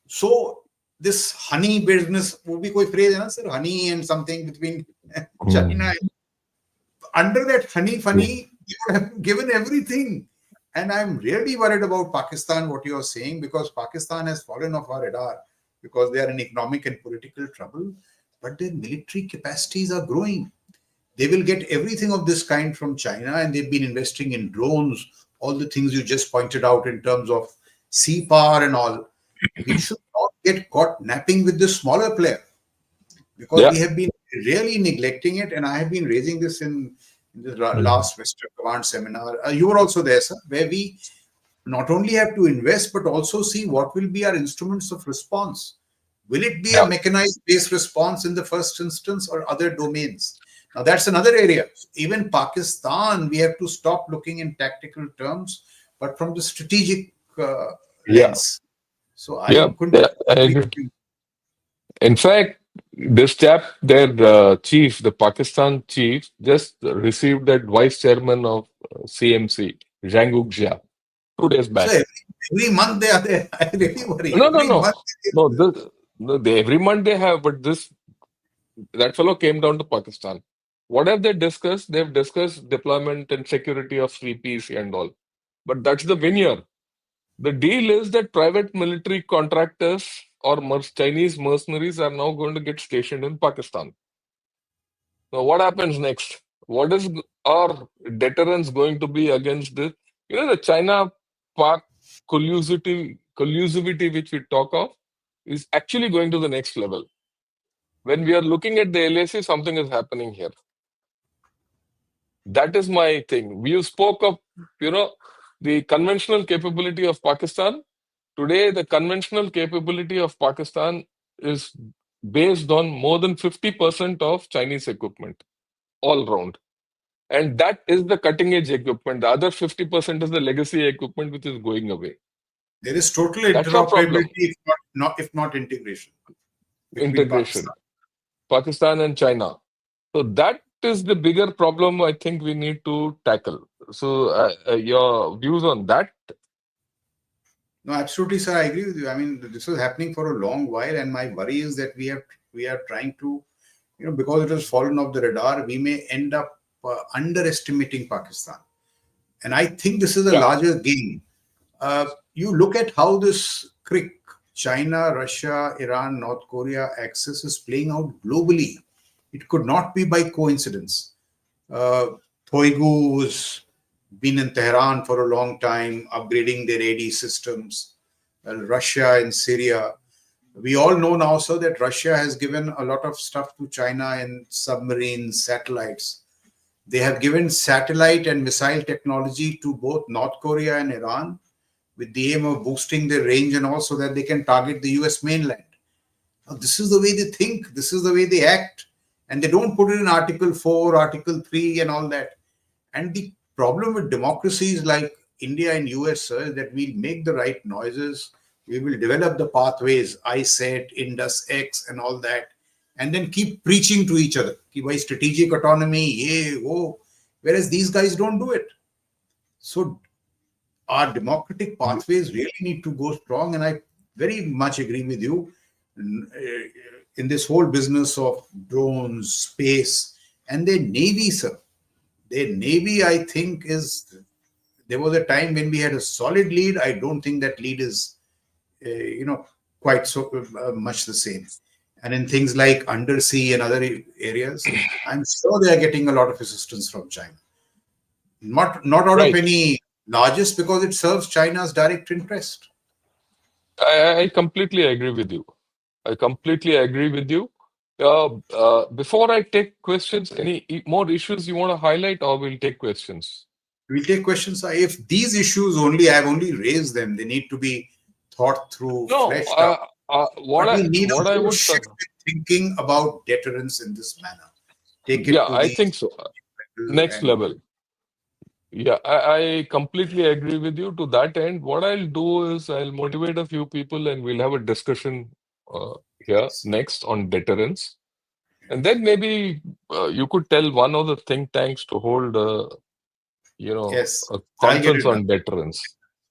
So this honey business, wo bhi koi phrase hai na, sir? Honey and something between China. Under that honey funny, you have given everything. And I'm really worried about Pakistan, what you are saying, because Pakistan has fallen off our radar because they are in economic and political trouble, but their military capacities are growing. They will get everything of this kind from China, and they've been investing in drones, all the things you just pointed out in terms of sea power and all. We should not get caught napping with this smaller player because Yeah, we have been really neglecting it. And I have been raising this in the last Western Command seminar. You were also there, sir, where we not only have to invest, but also see what will be our instruments of response. Will it be a yeah, mechanized based response in the first instance or other domains? Now, that's another area. Even Pakistan, we have to stop looking in tactical terms, but from the strategic yeah, lens. So yeah. I couldn't Yeah, I agree agree. with you. In fact, this chap, their chief, the Pakistan chief, just received that vice chairman of CMC, Zhang Jia, 2 days So back. every month they are there. I really worry. No, no, Every no, month no. Every month they have, but that fellow came down to Pakistan. What have they discussed? They've discussed deployment and security of CPC and all. But that's the veneer. The deal is that private military contractors or Chinese mercenaries are now going to get stationed in Pakistan. Now, what happens next? What is our deterrence going to be against this? The China-Pak collusivity which we talk of is actually going to the next level. When we are looking at the LAC, something is happening here. That is my thing. We spoke of, the conventional capability of Pakistan. Today, the conventional capability of Pakistan is based on more than 50% of Chinese equipment all round. And that is the cutting edge equipment. The other 50% is the legacy equipment which is going away. there is total That's our problem. interoperability, if not integration, between Integration. Pakistan. Pakistan and China. So that is the bigger problem I think we need to tackle. So your views on that? No, absolutely, sir. I agree with you. I mean, this was happening for a long while, and my worry is that we are trying to, because it has fallen off the radar, we may end up underestimating Pakistan. And I think this is a Yeah. larger game. You look at how this crick, China, Russia, Iran, North Korea axis is playing out globally. It could not be by coincidence. Uh, Thoigu's been in Tehran for a long time, upgrading their AD systems. Russia and Syria. We all know now, sir, that Russia has given a lot of stuff to China in submarines, satellites. They have given satellite and missile technology to both North Korea and Iran. with the aim of boosting their range and also that they can target the US mainland. Now, this is the way they think, this is the way they act, and they don't put it in Article 4, Article 3, and all that. And the problem with democracies like India and US, sir, is that we make the right noises, we will develop the pathways, ISET, Indus X, and all that, and then keep preaching to each other. Ki bhai strategic autonomy, ye, wo. Whereas these guys don't do it. So our democratic pathways really need to go strong, and I very much agree with you in this whole business of drones, space, and their navy, sir. Their navy, I think, is there was a time when we had a solid lead. I don't think that lead is, quite so much the same. And in things like undersea and other areas, I'm sure they are getting a lot of assistance from China. Not out of Right. any largest, because it serves China's direct interest. I completely agree with you. I completely agree with you. Before I take questions, any more issues you want to highlight, or we'll take questions? We'll take questions. If these issues only, I've only raised them, they need to be thought through, No, fleshed out. what But we need what a I whole would, shift in thinking about deterrence in this manner. Take yeah, it to I the think so. level Next and level. Yeah, I completely agree with you. To that end, what I'll do is I'll motivate a few people and we'll have a discussion here yes, next on deterrence. And then maybe you could tell one of the think tanks to hold yes, a I'll get conference it done. on deterrence,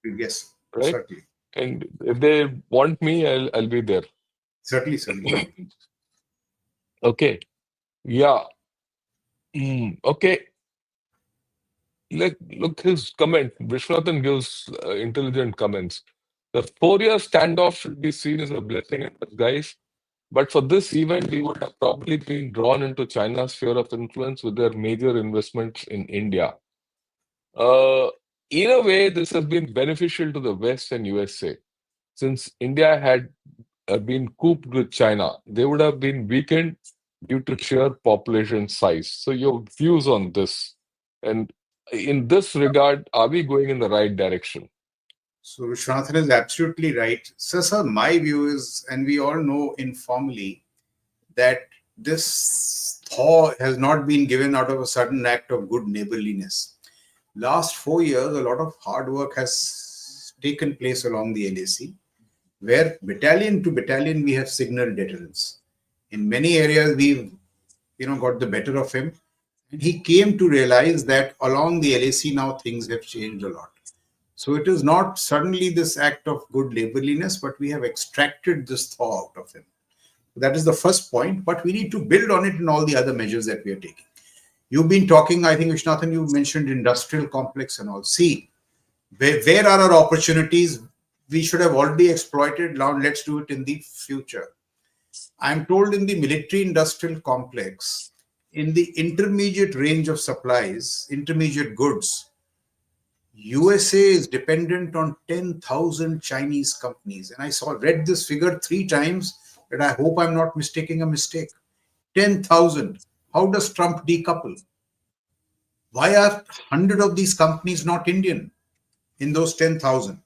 Yes, right? certainly, And if they want me, I'll be there. certainly. Okay. Yeah. Okay. Look his comment. Vishwanathan gives intelligent comments. The 4 year standoff should be seen as a blessing in disguise. But for this event, we would have probably been drawn into China's sphere of influence with their major investments in India. Uh, in a way, this has been beneficial to the West and USA. Since India had been cooped with China, they would have been weakened due to sheer population size. So, your views on this? And in this regard, are we going in the right direction? So Vishwanathan is absolutely right. So, sir, my view is, and we all know informally, that this thaw has not been given out of a sudden act of good neighborliness. Last 4 years, a lot of hard work has taken place along the LAC, where battalion to battalion we have signaled deterrence. In many areas, we've got the better of him, and he came to realize that along the LAC now things have changed a lot. So it is not suddenly this act of good neighborliness, but we have extracted this thaw out of him. That is the first point, but we need to build on it in all the other measures that we are taking. You've been talking, I think, Vishnathan, you mentioned industrial complex and all. See, where are our opportunities? We should have already exploited. Now let's do it in the future. I'm told in the military industrial complex, in the intermediate range of supplies, intermediate goods, USA is dependent on 10,000 Chinese companies. And I read this figure 3 times, but I hope I'm not mistaking a mistake. 10,000. How does Trump decouple? Why are 100 of these companies not Indian in those 10,000?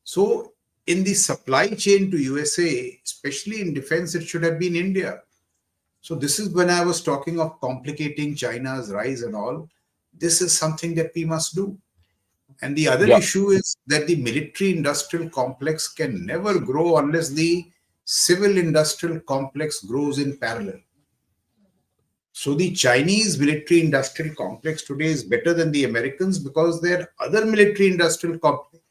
So in the supply chain to USA, especially in defense, it should have been India. So this is when I was talking of complicating China's rise and all. This is something that we must do. And the other Yeah, issue is that the military industrial complex can never grow unless the civil industrial complex grows in parallel. So the Chinese military industrial complex today is better than the Americans because their other military industrial complex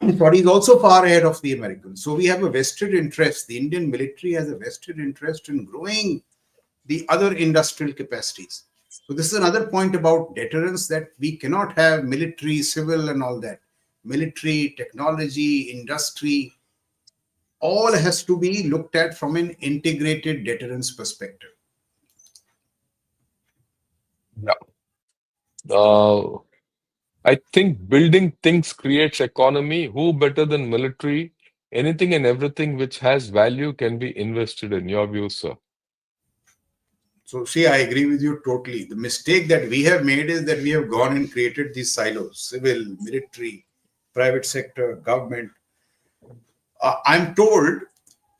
is also far ahead of the Americans. So we have a vested interest. The Indian military has a vested interest in growing the other industrial capacities. So this is another point about deterrence, that we cannot have military, civil, and all that. Military, technology, industry, all has to be looked at from an integrated deterrence perspective. yeah. Uh, I think building things creates economy. Who better than military? Anything and everything which has value can be invested in. Your view, sir. So see, I agree with you totally. The mistake that we have made is that we have gone and created these silos, civil, military. private sector, government. I'm told,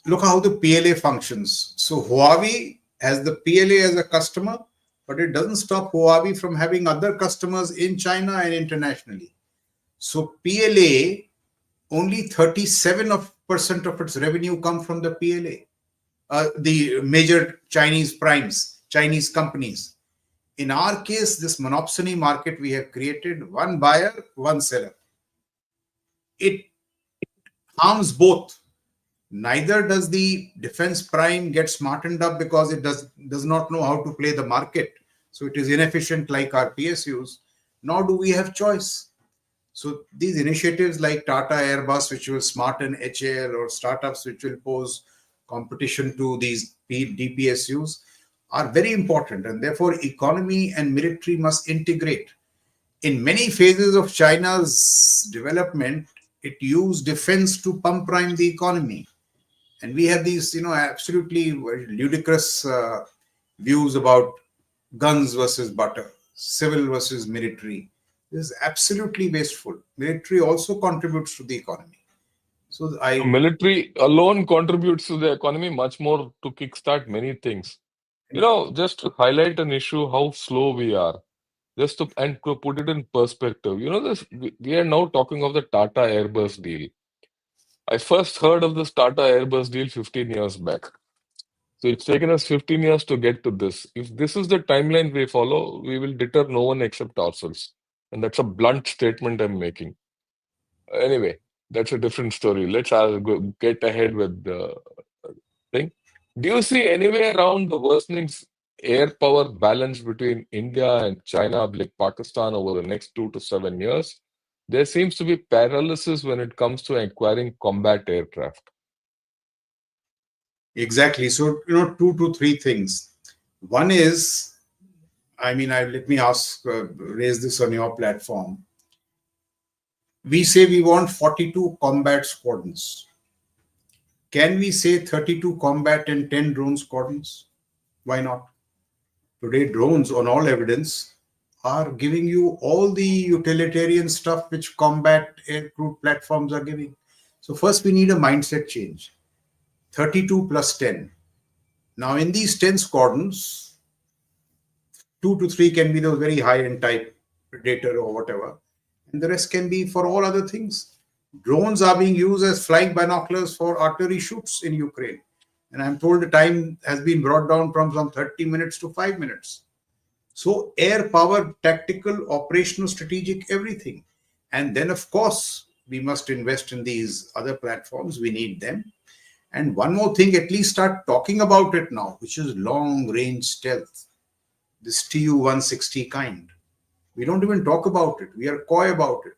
look how the PLA functions. So Huawei has the PLA as a customer, but it doesn't stop Huawei from having other customers in China and internationally. So PLA, only 37% of its revenue come from the PLA, the major Chinese primes, Chinese companies. In our case, this monopsony market we have created, one buyer, one seller. It harms both. Neither does the defense prime get smartened up because it does not know how to play the market. So it is inefficient like our PSUs, nor do we have choice. So these initiatives like Tata Airbus, which will smarten HAL, or startups which will pose competition to these DPSUs, are very important. And therefore, economy and military must integrate. In many phases of China's development, it used defense to pump prime the economy. And we have these, absolutely ludicrous views about guns versus butter, civil versus military. This is absolutely wasteful. Military also contributes to the economy. So The I, military alone contributes to the economy much more to kickstart many things. Just to highlight an issue, how slow we are. Just to put it in perspective, we are now talking of the Tata Airbus deal. I first heard of this Tata Airbus deal 15 years back. So it's taken us 15 years to get to this. If this is the timeline we follow, we will deter no one except ourselves. And that's a blunt statement I'm making. Anyway, that's a different story. Let's get ahead with the thing. Do you see anywhere around the worsening air power balance between India and China, like Pakistan, over the next 2 to 7 years? There seems to be paralysis when it comes to acquiring combat aircraft. exactly. So, two to three things. One is, let me raise this on your platform. We say we want 42 combat squadrons. Can we say 32 combat and 10 drone squadrons? Why not? Today, drones, on all evidence, are giving you all the utilitarian stuff which combat aircrew platforms are giving. So, first, we need a mindset change. 32 plus 10. Now, in these 10 squadrons, 2 to 3 can be those very high end type predator or whatever, and the rest can be for all other things. Drones are being used as flying binoculars for artillery shoots in Ukraine. And I'm told the time has been brought down from some 30 minutes to 5 minutes. So, air power, tactical, operational, strategic, everything. And then, of course, we must invest in these other platforms. We need them. And one more thing, at least start talking about it now, which is long range stealth, this Tu-160 kind. We don't even talk about it. We are coy about it.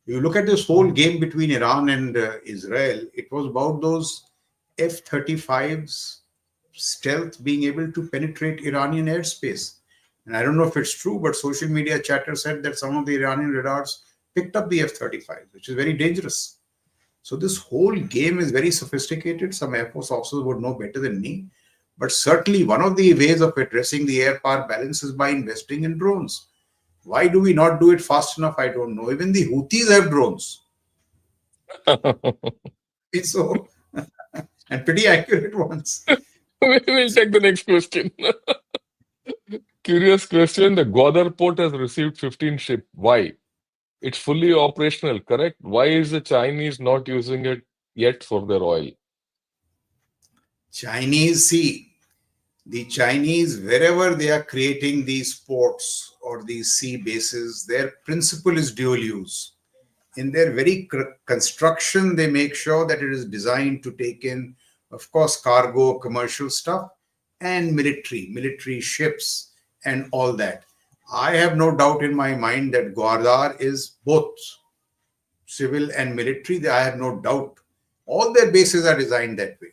You look at this whole game between Iran and Israel, it was about those F-35s stealth being able to penetrate Iranian airspace. And I don't know if it's true, but social media chatter said that some of the Iranian radars picked up the F-35, which is very dangerous. So this whole game is very sophisticated. Some Air Force officers would know better than me. But certainly one of the ways of addressing the air power balance is by investing in drones. Why do we not do it fast enough? I don't know. Even the Houthis have drones. It's so, and pretty accurate ones. We'll take the next question. Curious question. The Gwadar port has received 15 ship. Why? It's fully operational, correct? Why is the Chinese not using it yet for their oil? The Chinese, wherever they are creating these ports or these sea bases, their principle is dual use. In their very construction, they make sure that it is designed to take in, of course, cargo, commercial stuff, and military ships, and all that. I have no doubt in my mind that Gwadar is both civil and military. I have no doubt. All their bases are designed that way.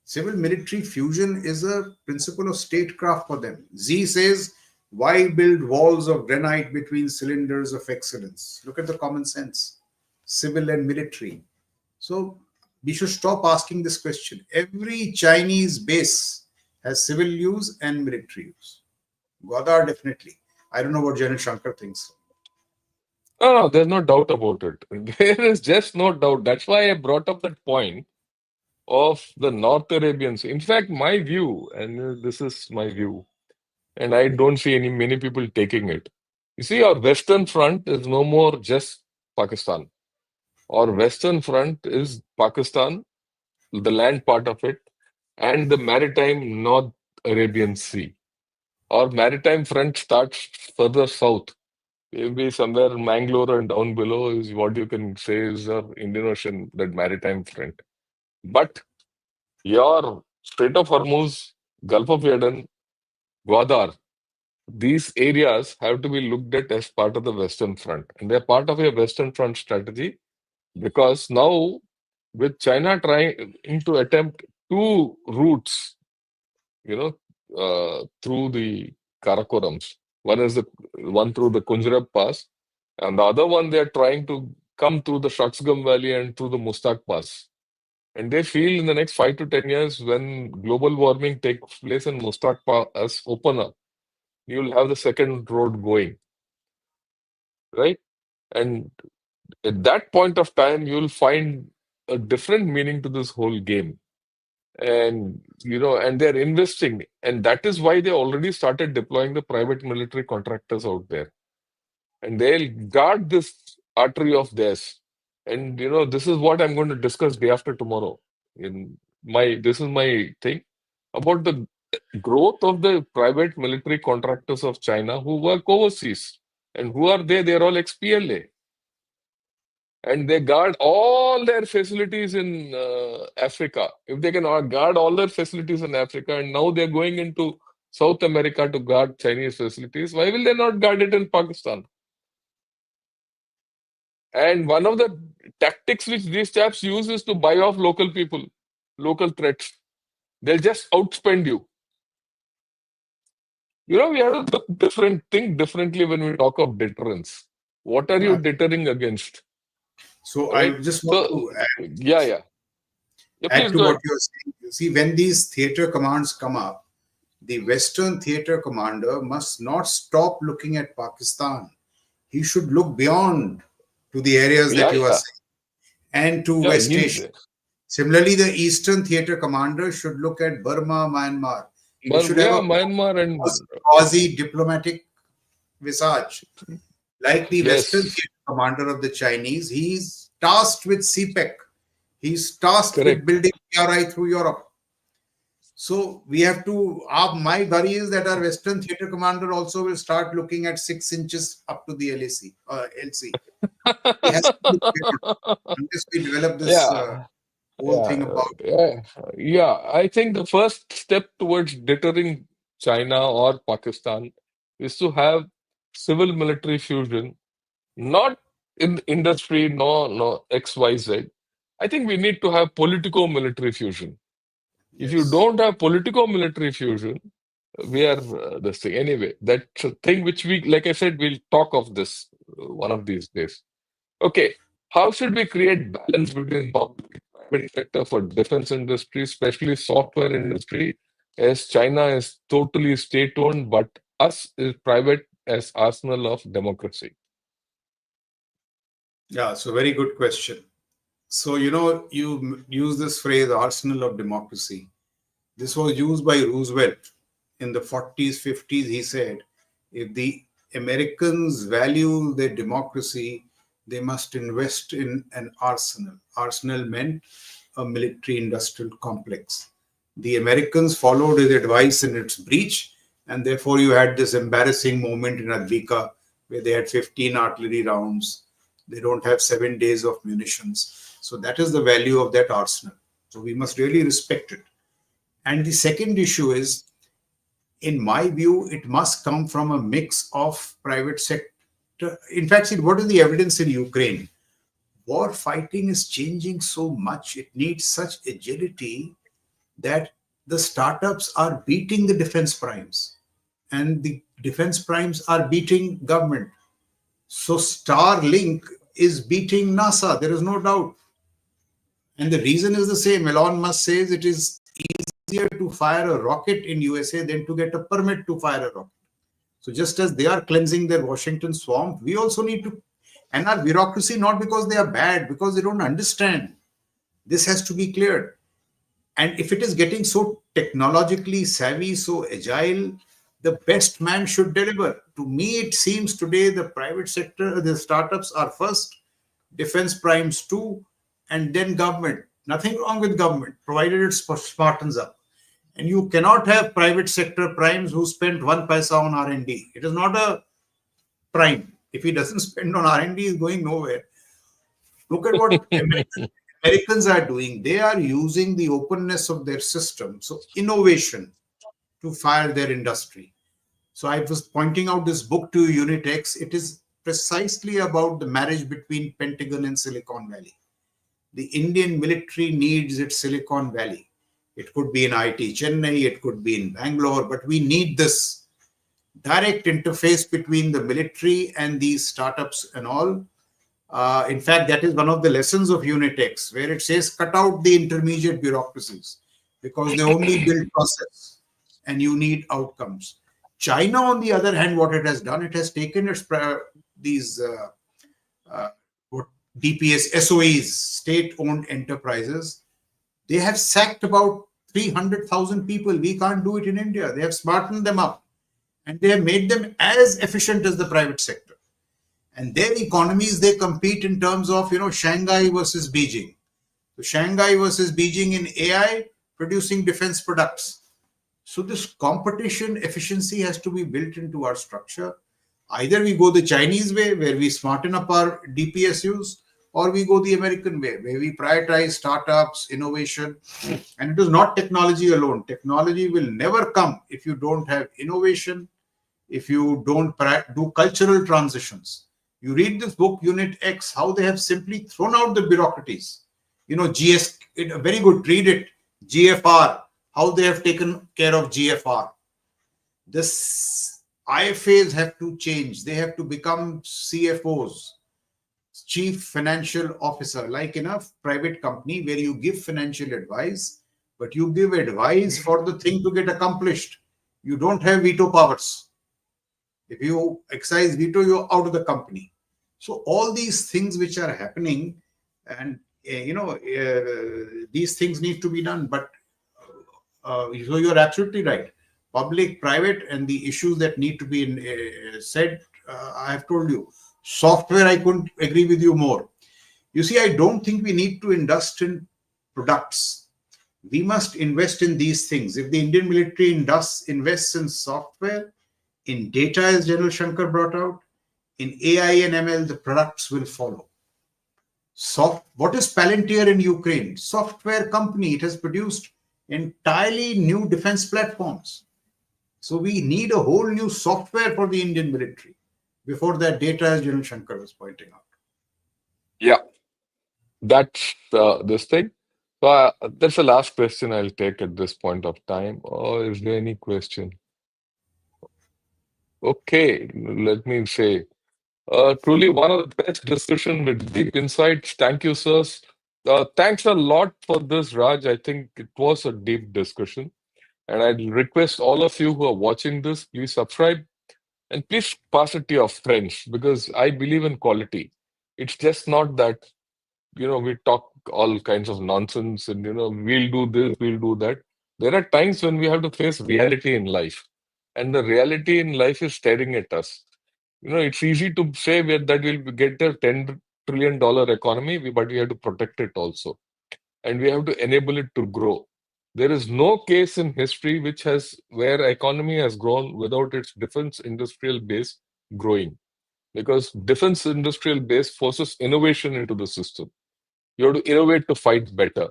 Civil military fusion is a principle of statecraft for them. Z says, why build walls of granite between cylinders of excellence? Look at the common sense. Civil and military. So we should stop asking this question. Every Chinese base has civil use and military use. Gwadar definitely. I don't know what General Shankar thinks. No, there's no doubt about it. There is just no doubt. That's why I brought up that point of the North Arabians. In fact, my view, and this is my view, and I don't see any many people taking it. You see, our Western Front is no more just Pakistan. Our Western Front is Pakistan, the land part of it, and the maritime North Arabian Sea. Our maritime front starts further south. Maybe somewhere Mangalore and down below is what you can say is our Indian Ocean, that maritime front. But your Strait of Hormuz, Gulf of Aden, Gwadar, these areas have to be looked at as part of the Western Front. And they're part of a Western Front strategy because now, with China trying to attempt two routes, through the Karakorams. One is the one through the Kunjrab Pass, and the other one they are trying to come through the Shaksgam Valley and through the Mustaq Pass. And they feel in the next 5 to 10 years, when global warming takes place and Mustaq Pass open up, you'll have the second road going, right? And at that point of time, you'll find a different meaning to this whole game. And they're investing, and that is why they already started deploying the private military contractors out there, and they'll guard this artery of theirs. And this is what I'm going to discuss day after tomorrow. In my This is my thing about the growth of the private military contractors of China who work overseas. And who are they? They're all ex-PLA, and they guard all their facilities in Africa. If they can guard all their facilities in Africa, and now they're going into South America to guard Chinese facilities, why will they not guard it in Pakistan? And one of the tactics which these chaps use is to buy off local people, local threats. They'll just outspend you. We have to think differently when we talk of deterrence. What are you Yeah. deterring against? So I Right? just want So, to yeah, yeah. Yeah, add please to go what ahead. you're saying. You see, when these theater commands come up, the Western theater commander must not stop looking at Pakistan. He should look beyond to the areas that Yeah, you are yeah. saying and to Yeah, West he's Asia. Similarly, the Eastern theater commander should look at Burma, Myanmar. He should have Yeah, a Myanmar and quasi diplomatic visage. Like the Western yes, theater commander of the Chinese, he's tasked with CPEC. He's tasked with correct. building PRI through Europe. So we have to. My worry is that our Western theater commander also will start looking at 6 inches up to the LAC, LC. He has to look beyond unless we develop this Yeah, whole thing yeah, about. yeah. I think the first step towards deterring China or Pakistan is to have civil military fusion, not in industry, no, XYZ. I think we need to have politico military fusion. If you Yes. don't have politico military fusion, we are this thing. Anyway, that's a thing which we, like I said, we'll talk of this one of these days. Okay, how should we create balance between public and private sector for defense industry, especially software industry, as China is totally state-owned, but us is private as arsenal of democracy? Yeah. So very good question. So you use this phrase "arsenal of democracy." This was used by Roosevelt in the 40s, 50s. He said, if the Americans value their democracy, they must invest in an arsenal. Arsenal meant a military industrial complex. The Americans followed his advice in its breach, and therefore you had this embarrassing moment in Advika where they had 15 artillery rounds. They don't have 7 days of munitions. So that is the value of that arsenal. So we must really respect it. And the second issue is, in my view, it must come from a mix of private sector. In fact, see, what is the evidence in Ukraine? War fighting is changing so much, it needs such agility that the startups are beating the defense primes and the defense primes are beating government. So Starlink is beating NASA, there is no doubt. And the reason is the same. Elon Musk says it is easier to fire a rocket in USA than to get a permit to fire a rocket. So just as they are cleansing their Washington swamp, we also need to And our bureaucracy, not because they are bad, because they don't understand. This has to be cleared. And if it is getting so technologically savvy, so agile, the best man should deliver. To me, it seems today the private sector, the startups are first, defense primes two, and then government. Nothing wrong with government, provided it smartens up. And you cannot have private sector primes who spent one paisa on R&D. It is not a prime. If he doesn't spend on R&D, he's going nowhere. Look at what Americans are doing. They are using the openness of their system, so innovation, to fire their industry. So I was pointing out this book to Unit X. It is precisely about the marriage between Pentagon and Silicon Valley. The Indian military needs its Silicon Valley. It could be in IT Chennai, it could be in Bangalore, but we need this direct interface between the military and these startups and all. In fact, that is one of the lessons of Unit X, where it says cut out the intermediate bureaucracies because they only build process and you need outcomes. China, on the other hand, what it has done, it has taken its these uh, what DPS SOEs, state-owned enterprises. They have sacked about 300,000 people. We can't do it in India. They have smartened them up and they have made them as efficient as the private sector. And their economies, they compete in terms of, Shanghai versus Beijing. So Shanghai versus Beijing in AI, producing defense products. So this competition efficiency has to be built into our structure. Either we go the Chinese way, where we smarten up our DPSUs, or we go the American way, where we prioritize startups, innovation. And it is not technology alone. Technology will never come if you don't have innovation, if you don't do cultural transitions. You read this book, Unit X, how they have simply thrown out the bureaucracies. GS, very good, read it. GFR, how they have taken care of GFR. This IFAs have to change. They have to become CFOs, Chief Financial Officer, like in a private company where you give financial advice, but you give advice for the thing to get accomplished. You don't have veto powers. If you exercise veto, you're out of the company. So all these things which are happening, and these things need to be done. But so you're absolutely right. Public, private, and the issues that need to be said. I have told you. Software, I couldn't agree with you more. You see, I don't think we need to invest in products. We must invest in these things. If the Indian military invests in software, in data, as General Shankar brought out, in AI and ML, the products will follow. What is Palantir in Ukraine? Software company. It has produced entirely new defense platforms. So we need a whole new software for the Indian military. Before that, data, as General Shankar was pointing out. Yeah, that's this thing. So that's the last question I'll take at this point of time. Or is there any question? Okay, let me say. Truly one of the best discussion with deep insights. Thank you, sirs. Thanks a lot for this, Raj. I think it was a deep discussion. And I'd request all of you who are watching this, please subscribe and please pass it to your friends because I believe in quality. It's just not that, we talk all kinds of nonsense and, we'll do this, we'll do that. There are times when we have to face reality in life. And the reality in life is staring at us. It's easy to say that we'll get a $10 trillion economy, but we have to protect it also. And we have to enable it to grow. There is no case in history where economy has grown without its defense industrial base growing. Because defense industrial base forces innovation into the system. You have to innovate to fight better.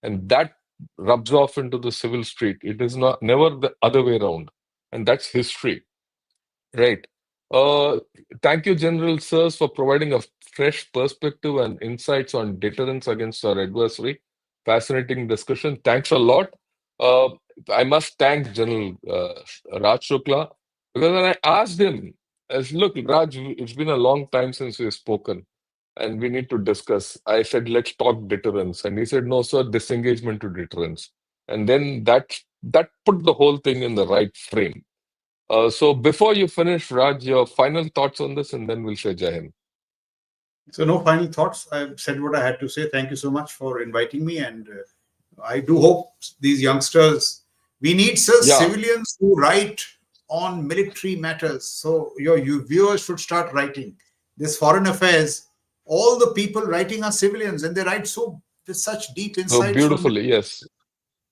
And that rubs off into the civil street. It is not never the other way around. And that's history. Right. Uh, Thank you, General Sirs, for providing a fresh perspective and insights on deterrence against our adversary. Fascinating discussion. Thanks a lot. Uh, I must thank General Raj Shukla because when I asked him, as look, Raj, it's been a long time since we've spoken and we need to discuss. I said, let's talk deterrence. And he said, no, sir, disengagement to deterrence. And then that put the whole thing in the right frame. So before you finish, Raj, your final thoughts on this, and then we'll say Jai Hind. So, no final thoughts. I've said what I had to say. Thank you so much for inviting me. And I do hope these youngsters, we need Yeah. civilians who write on military matters. So, you viewers should start writing. This foreign affairs, all the people writing are civilians and they write so with such deep So insights from. beautifully, yes.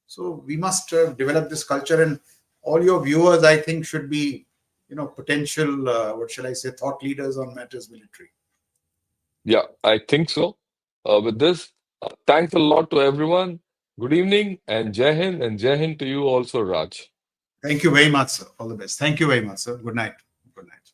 So, we must develop this culture. And all your viewers, I think, should be, potential, what shall I say, thought leaders on matters military. Yeah, I think so. With this, thanks a lot to everyone. Good evening and Jai Hind to you also, Raj. Thank you very much, sir. All the best. Thank you very much, sir. Good night. Good night.